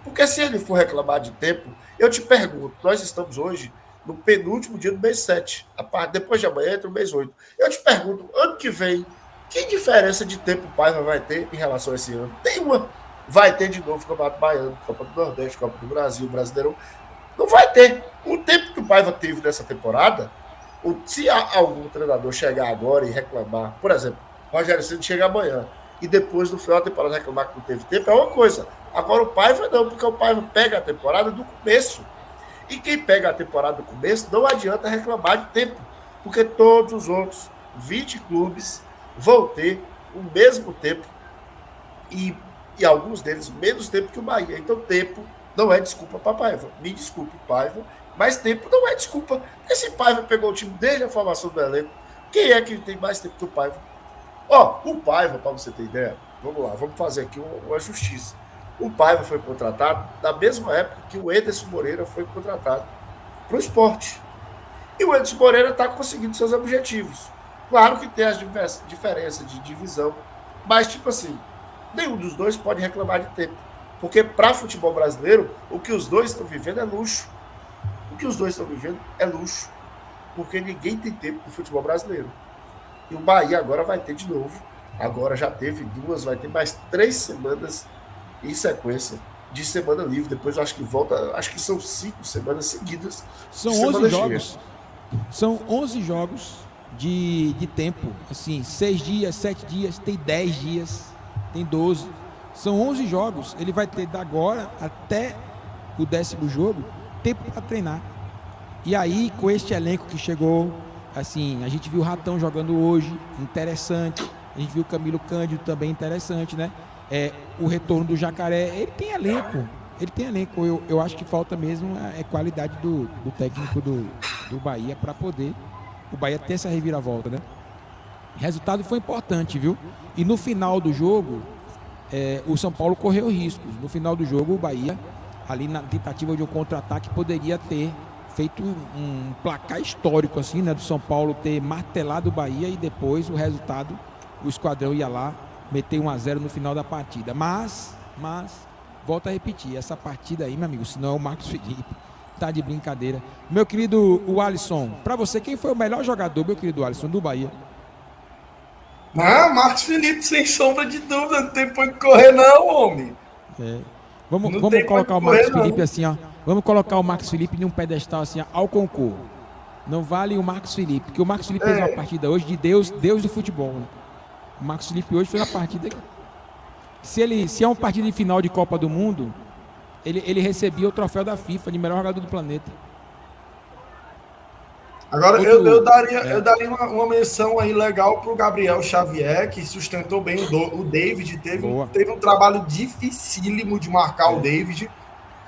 Porque se ele for reclamar de tempo, eu te pergunto, nós estamos hoje no penúltimo dia do mês 7, depois de amanhã entra o mês 8. Eu te pergunto, ano que vem, Que diferença de tempo o Paiva vai ter em relação a esse ano? Nenhuma. Vai ter de novo Campeonato Baiano, Copa do Nordeste, Copa do Brasil, Brasileirão. Não vai ter. O tempo que o Paiva teve nessa temporada, se algum treinador chegar agora e reclamar, por exemplo, o Rogério Ceni chega amanhã e depois no final da temporada reclamar que não teve tempo, é uma coisa. Agora o Paiva não, porque o Paiva pega a temporada do começo. E quem pega a temporada do começo, não adianta reclamar de tempo, porque todos os outros 20 clubes vão ter o mesmo tempo e alguns deles menos tempo que o Bahia. Então tempo não é desculpa para Paiva. Me desculpe, Paiva, mas tempo não é desculpa. Porque se Paiva pegou o time desde a formação do elenco, quem é que tem mais tempo que o Paiva? O Paiva, para você ter ideia, vamos lá, vamos fazer aqui uma justiça. O Paiva foi contratado na mesma época que o Ederson Moreira foi contratado para o Sport. E o Ederson Moreira está conseguindo seus objetivos. Claro que tem as diferenças de divisão, mas tipo assim, nenhum dos dois pode reclamar de tempo. Porque para futebol brasileiro, o que os dois estão vivendo é luxo. O que os dois estão vivendo é luxo. Porque ninguém tem tempo para o futebol brasileiro. E o Bahia agora vai ter de novo. Agora já teve 2, vai ter mais 3 semanas em sequência de semana livre. Depois eu acho que volta, acho que são 5 semanas seguidas. São 11 jogos. São 11 jogos de tempo. Assim, 6 dias, 7 dias, tem 10 dias, tem 12. São 11 jogos. Ele vai ter da agora até o 10º jogo tempo para treinar. E aí, com este elenco que chegou, assim, a gente viu o Ratão jogando hoje, interessante. A gente viu o Camilo Cândido também, interessante, né? O retorno do Jacaré, ele tem elenco. Eu acho que falta mesmo qualidade do técnico do Bahia para poder o Bahia ter essa reviravolta, né? O resultado foi importante, viu? E no final do jogo, o São Paulo correu riscos. No final do jogo, o Bahia, ali na tentativa de um contra-ataque, poderia ter feito um placar histórico, assim, né? Do São Paulo ter martelado o Bahia e depois o resultado, o esquadrão ia lá meter 1-0 no final da partida. Mas, volto a repetir, essa partida aí, meu amigo, se não é o Marcos Felipe, tá de brincadeira. Meu querido Alisson, pra você, quem foi o melhor jogador, meu querido Alisson, do Bahia? Marcos Felipe, sem sombra de dúvida, não tem pra correr não, homem. Vamos colocar o Marcos Felipe assim, ó. Vamos colocar o Marcos Felipe num pedestal assim, ó, ao concurso. Não vale o Marcos Felipe, porque o Marcos Felipe fez uma partida hoje de Deus do futebol, né? O Marcos Felipe hoje fez uma partida. Se é uma partida de final de Copa do Mundo, ele recebia o troféu da FIFA de melhor jogador do planeta. Agora, eu daria uma menção aí legal pro Gabriel Xavier, que sustentou bem o David. Teve um trabalho dificílimo de marcar o David.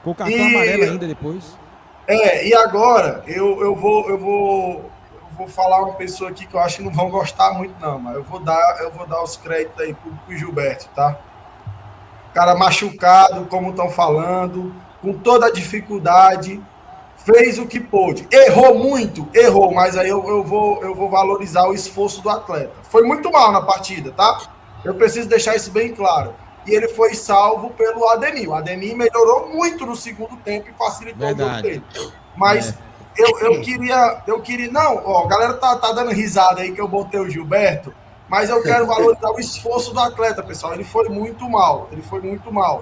Com o cartão amarelo ainda depois. E agora eu vou falar uma pessoa aqui que eu acho que não vão gostar muito, não, mas eu vou dar os créditos aí pro Gilberto, tá? Cara machucado, como estão falando, com toda a dificuldade, fez o que pôde. Errou muito, mas aí eu vou valorizar o esforço do atleta. Foi muito mal na partida, tá? Eu preciso deixar isso bem claro. E ele foi salvo pelo Ademir. O Ademir melhorou muito no segundo tempo e facilitou o jogo dele. Mas eu queria... Não, a galera tá dando risada aí que eu botei o Gilberto, mas eu quero valorizar o esforço do atleta, pessoal. Ele foi muito mal.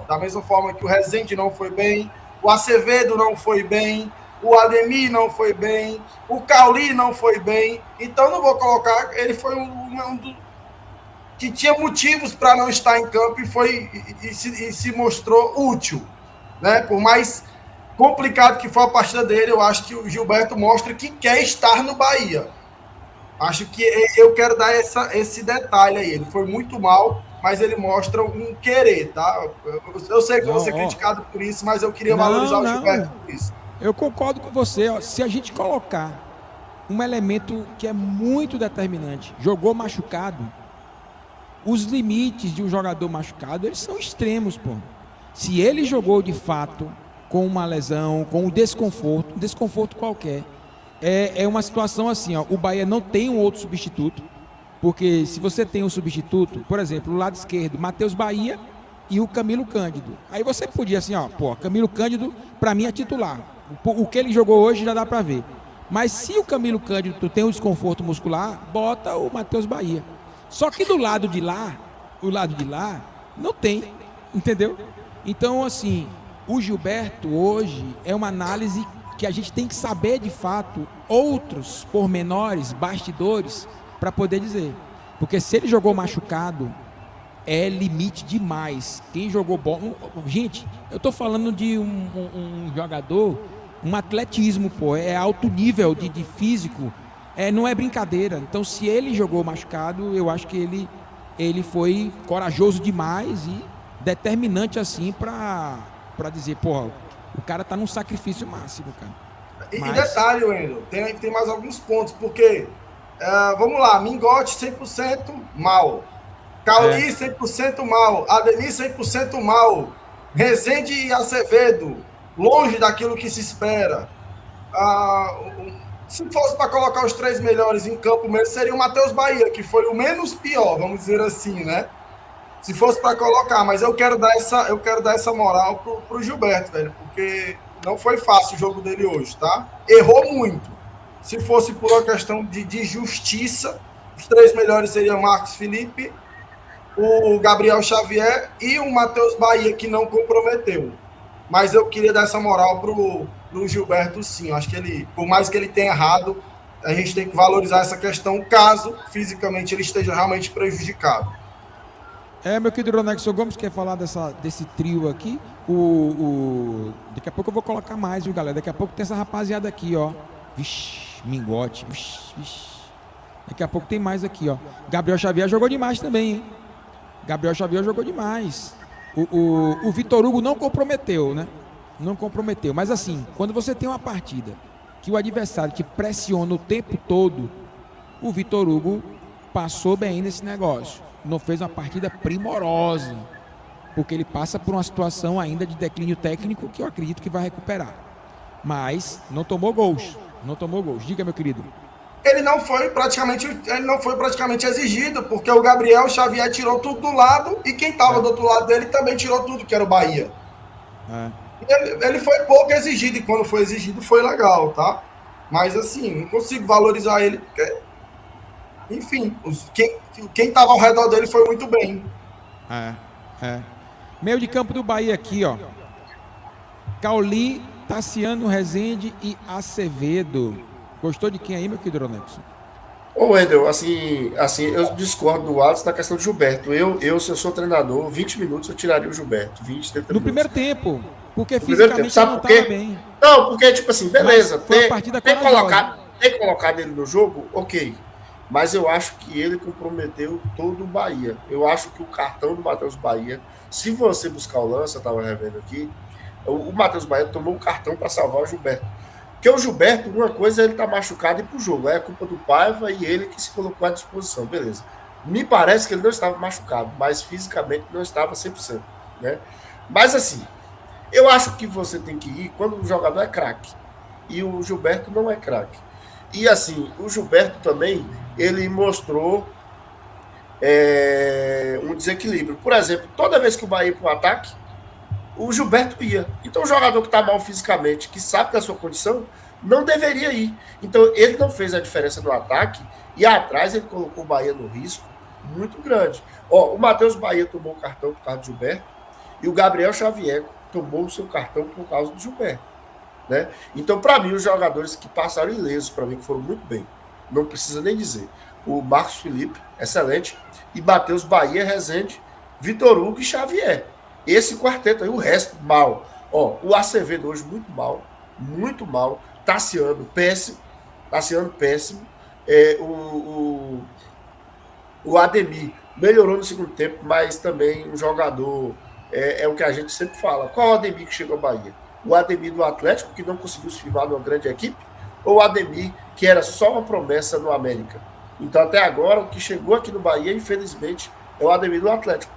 Da mesma forma que o Rezende não foi bem, o Acevedo não foi bem, o Ademir não foi bem, o Cauli não foi bem. Então não vou colocar... Ele foi um dos que tinha motivos para não estar em campo e se mostrou útil, né? Por mais complicado que foi a partida dele, eu acho que o Gilberto mostra que quer estar no Bahia. Acho que eu quero dar esse detalhe aí. Ele foi muito mal, mas ele mostra um querer, tá? Eu sei que vou ser criticado por isso, mas eu queria valorizar o Gilberto por isso. Eu concordo com você. Ó. Se a gente colocar um elemento que é muito determinante, jogou machucado, os limites de um jogador machucado, eles são extremos, pô. Se ele jogou de fato com uma lesão, com um desconforto qualquer, é uma situação assim, ó. O Bahia não tem um outro substituto, porque se você tem um substituto, por exemplo, o lado esquerdo, Matheus Bahia e o Camilo Cândido. Aí você podia assim, ó, Camilo Cândido, pra mim é titular. O que ele jogou hoje já dá pra ver. Mas se o Camilo Cândido tem um desconforto muscular, bota o Matheus Bahia. Só que do lado de lá, o lado de lá, não tem, entendeu? Então, assim, o Gilberto hoje é uma análise que a gente tem que saber de fato outros pormenores, bastidores, para poder dizer. Porque se ele jogou machucado, é limite demais. Quem jogou bola. Gente, eu tô falando de um jogador, um atletismo, pô, é alto nível de físico, não é brincadeira. Então, se ele jogou machucado, eu acho que ele foi corajoso demais e determinante assim para dizer, porra, o cara tá num sacrifício máximo, cara. E detalhe, Wendel, tem mais alguns pontos, porque, vamos lá, Mingote 100% mal, Cauli 100% mal, Ademir 100% mal, Rezende e Acevedo, longe daquilo que se espera. Se fosse para colocar os 3 melhores em campo mesmo, seria o Matheus Bahia, que foi o menos pior, vamos dizer assim, né? Se fosse para colocar, mas eu quero dar essa moral pro Gilberto, velho, porque não foi fácil o jogo dele hoje, tá? Errou muito. Se fosse por uma questão de justiça, os 3 melhores seriam Marcos Felipe, o Gabriel Xavier e o Matheus Bahia, que não comprometeu. Mas eu queria dar essa moral pro Gilberto, sim. Eu acho que ele, por mais que ele tenha errado, a gente tem que valorizar essa questão, caso fisicamente ele esteja realmente prejudicado. Meu querido Ronexo Gomes quer falar desse trio aqui. Daqui a pouco eu vou colocar mais, viu, galera? Daqui a pouco tem essa rapaziada aqui, ó. Vixe, Mingote. Vixe. Daqui a pouco tem mais aqui, ó. Gabriel Xavier jogou demais também, hein? Gabriel Xavier jogou demais. O Vitor Hugo não comprometeu, né? Não comprometeu. Mas assim, quando você tem uma partida que o adversário te pressiona o tempo todo, o Vitor Hugo passou bem nesse negócio. Não fez uma partida primorosa, porque ele passa por uma situação ainda de declínio técnico que eu acredito que vai recuperar. Mas não tomou gols. Diga, meu querido. Ele não foi praticamente exigido, porque o Gabriel Xavier tirou tudo do lado e quem estava do outro lado dele também tirou tudo, que era o Bahia. Ele foi pouco exigido e quando foi exigido foi legal, tá? Mas assim, não consigo valorizar ele porque, enfim, quem estava ao redor dele foi muito bem. Meio de campo do Bahia aqui, ó. Cauli, Tassiano, Rezende e Acevedo. Gostou de quem aí, meu querido Ronexo? Ô, Wendel, assim, eu discordo do Alisson na questão de Gilberto. Se eu sou treinador, 20 minutos eu tiraria o Gilberto. 20, 30 minutos. No primeiro tempo, porque fisicamente ele não estava bem. Não, porque, tipo assim, beleza, ter colocado ele no jogo, ok. Mas eu acho que ele comprometeu todo o Bahia. Eu acho que o cartão do Matheus Bahia, se você buscar o lance, eu estava revendo aqui, o Matheus Bahia tomou um cartão para salvar o Gilberto. Porque o Gilberto, uma coisa é ele estar machucado e ir pro jogo. É culpa do Paiva e ele que se colocou à disposição. Beleza. Me parece que ele não estava machucado, mas fisicamente não estava 100%. Né? Mas assim, eu acho que você tem que ir quando o jogador é craque. E o Gilberto não é craque. E assim, o Gilberto também, ele mostrou um desequilíbrio. Por exemplo, toda vez que o Bahia ia para o ataque, o Gilberto ia. Então o jogador que está mal fisicamente, que sabe da sua condição, não deveria ir. Então ele não fez a diferença no ataque e atrás ele colocou o Bahia no risco muito grande. O Matheus Bahia tomou o cartão por causa do Gilberto e o Gabriel Xavier tomou o seu cartão por causa do Gilberto. Né? Então, para mim, os jogadores que passaram ilesos, para mim, que foram muito bem, não precisa nem dizer. O Marcos Felipe, excelente, e Matheus Bahia, Rezende, Vitor Hugo e Xavier. Esse quarteto aí, o resto, mal. O Acevedo hoje, muito mal. Tassiano, péssimo. O Ademir melhorou no segundo tempo, mas também um jogador, é o que a gente sempre fala. Qual o Ademir que chegou ao Bahia? O Ademir do Atlético, que não conseguiu se firmar numa grande equipe, ou o Ademir, que era só uma promessa no América? Então, até agora, o que chegou aqui no Bahia, infelizmente, é o Ademir do Atlético,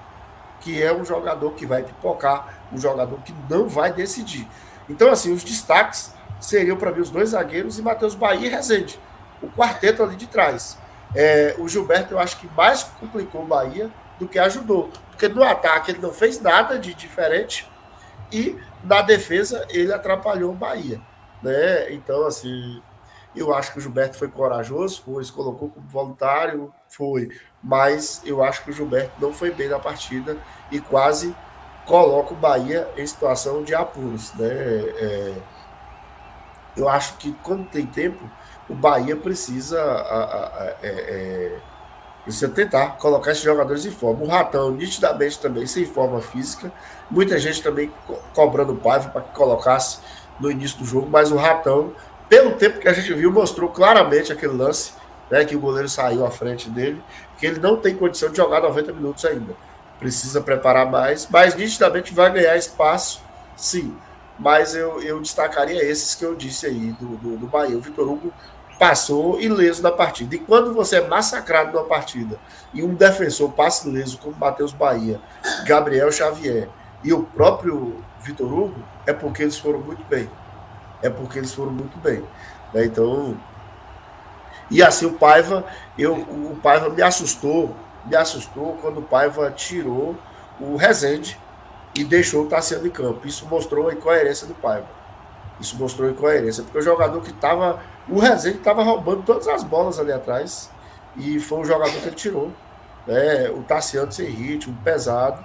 que é um jogador que vai pipocar, um jogador que não vai decidir. Então, assim, os destaques seriam, para mim, os 2 zagueiros e Matheus Bahia e Rezende. O quarteto ali de trás. O Gilberto, eu acho que mais complicou o Bahia do que ajudou. Porque no ataque ele não fez nada de diferente e na defesa ele atrapalhou o Bahia. Né? Então, assim, Eu acho que o Gilberto foi corajoso, se colocou como voluntário, foi. Mas eu acho que o Gilberto não foi bem na partida e quase coloca o Bahia em situação de apuros, né? Eu acho que quando tem tempo, o Bahia precisa tentar colocar esses jogadores em forma. O Ratão, nitidamente, também sem forma física. Muita gente também cobrando o Paiva para que colocasse no início do jogo, mas o Ratão, pelo tempo que a gente viu, mostrou claramente aquele lance, né, que o goleiro saiu à frente dele, que ele não tem condição de jogar 90 minutos ainda. Precisa preparar mais, mas nitidamente vai ganhar espaço, sim. Mas eu destacaria esses que eu disse aí do Bahia. O Vitor Hugo passou ileso da partida. E quando você é massacrado numa partida e um defensor passa ileso, como Matheus Bahia, Gabriel Xavier e o próprio Vitor Hugo, é porque eles foram muito bem. Né? Então, e assim o Paiva me assustou quando o Paiva tirou o Rezende e deixou o Tassiano em campo. Isso mostrou a incoerência do Paiva. Porque o jogador que estava. O Rezende estava roubando todas as bolas ali atrás. E foi um jogador que ele tirou. Né? O Tassiano sem ritmo, pesado.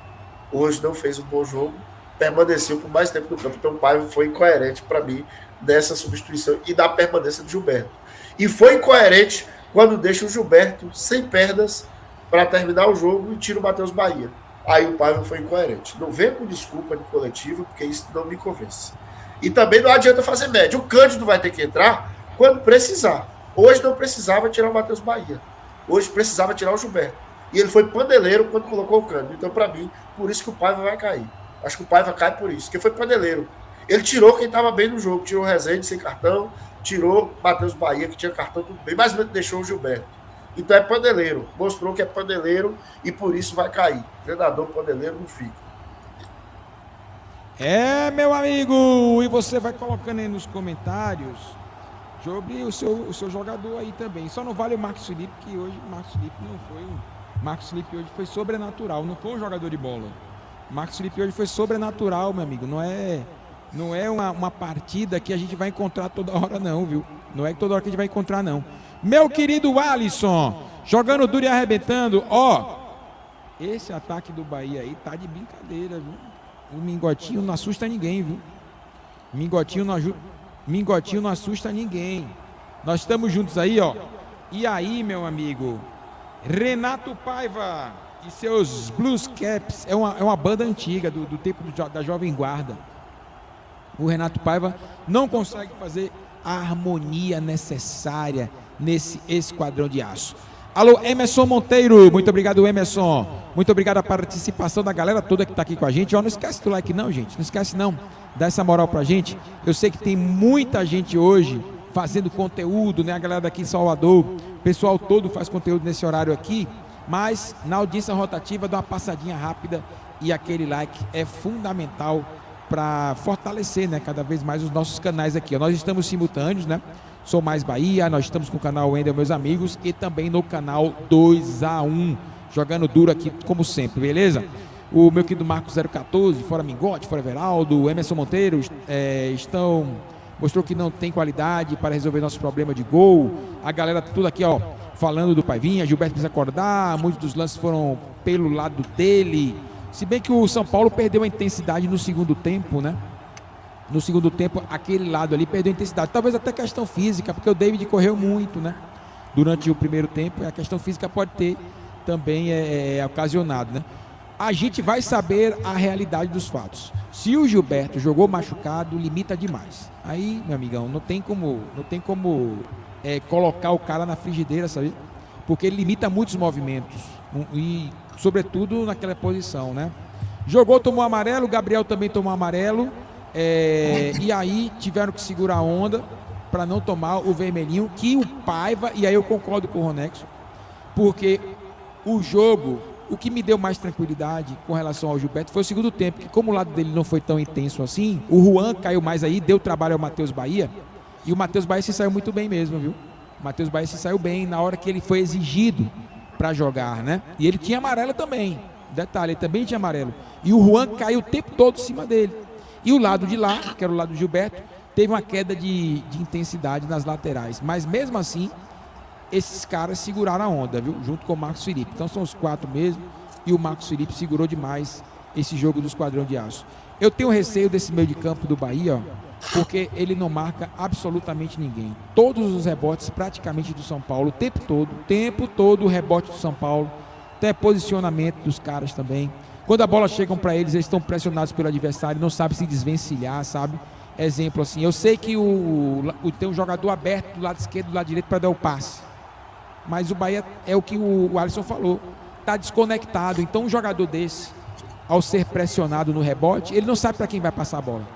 Hoje não fez um bom jogo. Permaneceu por mais tempo no campo. Então o Paiva foi incoerente para mim dessa substituição e da permanência do Gilberto. E foi incoerente quando deixa o Gilberto sem perdas para terminar o jogo e tira o Matheus Bahia. Aí o Paiva foi incoerente. Não vem com desculpa de coletiva, porque isso não me convence. E também não adianta fazer média. O Cândido vai ter que entrar quando precisar. Hoje não precisava tirar o Matheus Bahia. Hoje precisava tirar o Gilberto. E ele foi paneleiro quando colocou o Cândido. Então, para mim, por isso que o Paiva vai cair. Acho que o Paiva cai por isso, porque foi paneleiro. Ele tirou quem estava bem no jogo. Tirou o Rezende sem cartão, tirou o Matheus Bahia, que tinha cartão, tudo bem, mas deixou o Gilberto. Então é paneleiro. Mostrou que é paneleiro e por isso vai cair. Treinador paneleiro não fica. Meu amigo, e você vai colocando aí nos comentários sobre o seu jogador aí também. Só não vale o Marcos Felipe, que hoje o Marcos Felipe não foi Marcos Felipe hoje foi sobrenatural, não foi um jogador de bola. O Marcos Felipe hoje foi sobrenatural, meu amigo. Não é uma partida que a gente vai encontrar toda hora não, viu? Não é toda hora que a gente vai encontrar não. Meu querido Alisson, jogando duro e arrebentando, esse ataque do Bahia aí tá de brincadeira, viu? O Mingotinho não assusta ninguém, viu? Mingotinho não assusta ninguém. Nós estamos juntos aí, E aí, meu amigo, Renato Paiva e seus Blues Caps, é uma banda antiga do tempo da Jovem Guarda. O Renato Paiva não consegue fazer a harmonia necessária nesse esquadrão de aço. Alô, Emerson Monteiro, muito obrigado, Emerson. Muito obrigado a participação da galera toda que está aqui com a gente. Não esquece do like não, gente. Não esquece não. Dá essa moral pra gente. Eu sei que tem muita gente hoje fazendo conteúdo, né? A galera daqui em Salvador, o pessoal todo faz conteúdo nesse horário aqui. Mas na audiência rotativa, dá uma passadinha rápida e aquele like é fundamental para fortalecer, né, cada vez mais os nossos canais aqui. Nós estamos simultâneos, né? Sou Mais Bahia, nós estamos com o canal Wendel, meus amigos, e também no canal 2A1, jogando duro aqui como sempre, beleza? O meu querido Marcos 014, fora Mingote, fora Everaldo, Emerson Monteiro, mostrou que não tem qualidade para resolver nossos problemas de gol. A galera tudo aqui, falando do Paivinha, Gilberto precisa acordar, muitos dos lances foram pelo lado dele. Se bem que o São Paulo perdeu a intensidade no segundo tempo, né? No segundo tempo, aquele lado ali perdeu a intensidade. Talvez até questão física, porque o David correu muito, né? Durante o primeiro tempo, a questão física pode ter também ocasionado, né? A gente vai saber a realidade dos fatos. Se o Gilberto jogou machucado, limita demais. Aí, meu amigão, não tem como colocar o cara na frigideira, sabe? Porque ele limita muitos movimentos. E, sobretudo, naquela posição, né? Jogou, tomou amarelo, o Gabriel também tomou amarelo. E aí tiveram que segurar a onda para não tomar o vermelhinho, que o Paiva, e aí eu concordo com o Ronexo, porque o jogo, o que me deu mais tranquilidade com relação ao Gilberto foi o segundo tempo, que como o lado dele não foi tão intenso assim, o Juan caiu mais aí, deu trabalho ao Matheus Bahia, e o Matheus Bahia se saiu muito bem mesmo, viu? O Matheus Bahia se saiu bem na hora que ele foi exigido para jogar, né? E ele tinha amarelo também, detalhe, ele também tinha amarelo, e o Juan caiu o tempo todo em cima dele. E o lado de lá, que era o lado do Gilberto, teve uma queda de intensidade nas laterais. Mas mesmo assim, esses caras seguraram a onda, viu? Junto com o Marcos Felipe. Então são os 4 mesmo. E o Marcos Felipe segurou demais esse jogo do Esquadrão de Aço. Eu tenho receio desse meio de campo do Bahia, ó, porque ele não marca absolutamente ninguém. Todos os rebotes praticamente do São Paulo, o tempo todo o rebote do São Paulo. Até posicionamento dos caras também. Quando a bola chega para eles, eles estão pressionados pelo adversário, não sabem se desvencilhar, sabe? Exemplo assim, eu sei que tem um jogador aberto do lado esquerdo, do lado direito para dar o passe. Mas o Bahia é o que o Alisson falou, está desconectado. Então um jogador desse, ao ser pressionado no rebote, ele não sabe para quem vai passar a bola.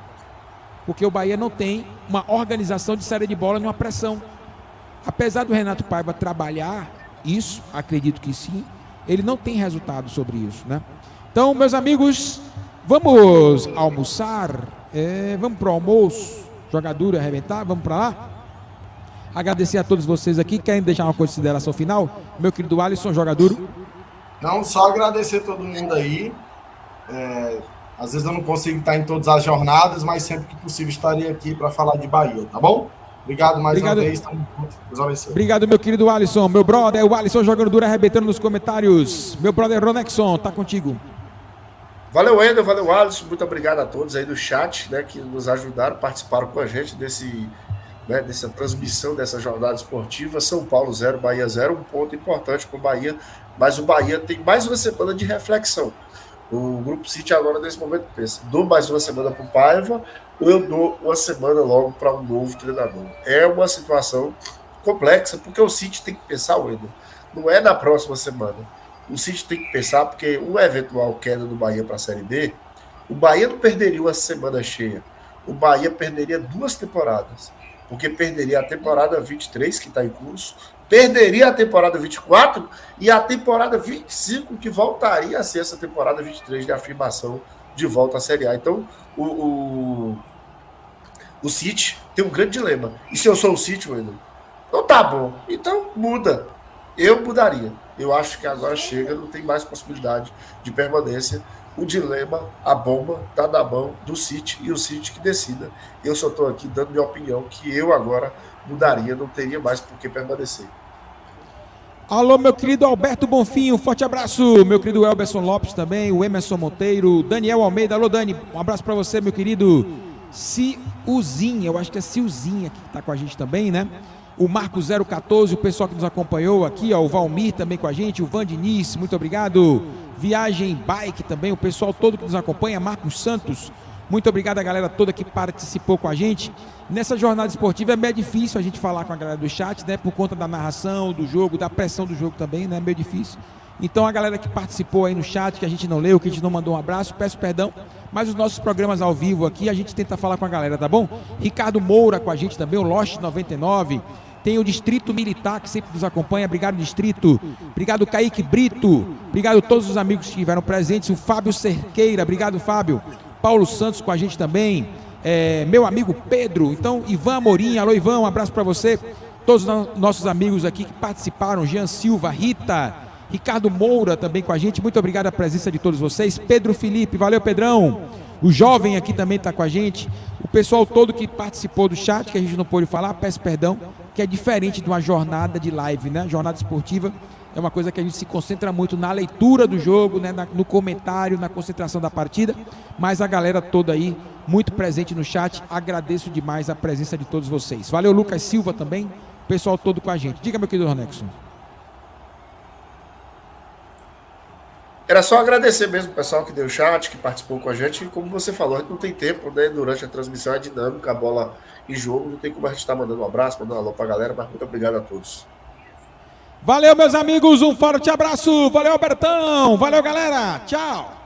Porque o Bahia não tem uma organização de saída de bola numa pressão. Apesar do Renato Paiva trabalhar isso, acredito que sim, ele não tem resultado sobre isso, né? Então, meus amigos, vamos almoçar, vamos pro almoço, jogadura arrebentar, vamos para lá? Agradecer a todos vocês aqui, querem deixar uma consideração final? Meu querido Alisson, jogador. Não, só agradecer a todo mundo aí. Às vezes eu não consigo estar em todas as jornadas, mas sempre que possível estarei aqui para falar de Bahia, tá bom? Obrigado mais uma vez. Obrigado, meu querido Alisson. Meu brother, o Alisson jogando duro, arrebentando nos comentários. Meu brother Ronexon, tá contigo. Valeu, Wendel, valeu, Alisson. Muito obrigado a todos aí do chat, né, que nos ajudaram, participaram com a gente dessa transmissão dessa jornada esportiva. São Paulo 0, Bahia 0. Um ponto importante para o Bahia, mas o Bahia tem mais uma semana de reflexão. O Grupo City agora, nesse momento, pensa: dou mais uma semana para o Paiva ou eu dou uma semana logo para um novo treinador? É uma situação complexa, porque o City tem que pensar, Wendel, não é na próxima semana. O City tem que pensar, porque uma eventual queda do Bahia para a Série B, o Bahia não perderia uma semana cheia. O Bahia perderia 2 temporadas, porque perderia a temporada 23, que está em curso, perderia a temporada 24 e a temporada 25, que voltaria a ser essa temporada 23 de afirmação de volta à Série A. Então, o City tem um grande dilema. E se eu sou o City, Wendel, não tá bom. Então, muda. Eu mudaria. Eu acho que agora chega, não tem mais possibilidade de permanência. O dilema, a bomba, tá na mão do City e o City que decida. Eu só estou aqui dando minha opinião, que eu agora mudaria, não teria mais por que permanecer. Alô, meu querido Alberto Bonfim, um forte abraço. Meu querido Elberson Lopes também, o Emerson Monteiro, Daniel Almeida. Alô, Dani, um abraço para você, meu querido Ciuzinha, eu acho que é Ciuzinha que tá com a gente também, né? O Marco 014, o pessoal que nos acompanhou aqui, ó, o Valmir também com a gente, o Van Diniz, muito obrigado. Viagem Bike também, o pessoal todo que nos acompanha, Marcos Santos, muito obrigado a galera toda que participou com a gente. Nessa jornada esportiva é meio difícil a gente falar com a galera do chat, né, por conta da narração do jogo, da pressão do jogo também, né, meio difícil. Então a galera que participou aí no chat, que a gente não leu, que a gente não mandou um abraço, peço perdão, mas os nossos programas ao vivo aqui, a gente tenta falar com a galera, tá bom? Ricardo Moura com a gente também, o Lost 99, tem o Distrito Militar que sempre nos acompanha, obrigado Distrito, obrigado Kaique Brito, obrigado a todos os amigos que estiveram presentes, o Fábio Cerqueira, obrigado Fábio, Paulo Santos com a gente também, meu amigo Pedro, então Ivan Amorim, alô Ivan, um abraço para você, todos os nossos amigos aqui que participaram, Jean Silva, Rita, Ricardo Moura também com a gente, muito obrigado a presença de todos vocês, Pedro Felipe, valeu Pedrão, o jovem aqui também está com a gente, o pessoal todo que participou do chat, que a gente não pôde falar, peço perdão, que é diferente de uma jornada de live, né? Jornada esportiva é uma coisa que a gente se concentra muito na leitura do jogo, né? No comentário, na concentração da partida, mas a galera toda aí, muito presente no chat, agradeço demais a presença de todos vocês. Valeu Lucas Silva também, o pessoal todo com a gente. Diga, meu querido Ronexon. Era só agradecer mesmo o pessoal que deu chat, que participou com a gente. E como você falou, a gente não tem tempo, né? Durante a transmissão é dinâmica, a bola em jogo, não tem como a gente estar mandando um abraço, mandando um alô pra galera, mas muito obrigado a todos. Valeu, meus amigos, um forte abraço. Valeu, Albertão. Valeu, galera. Tchau.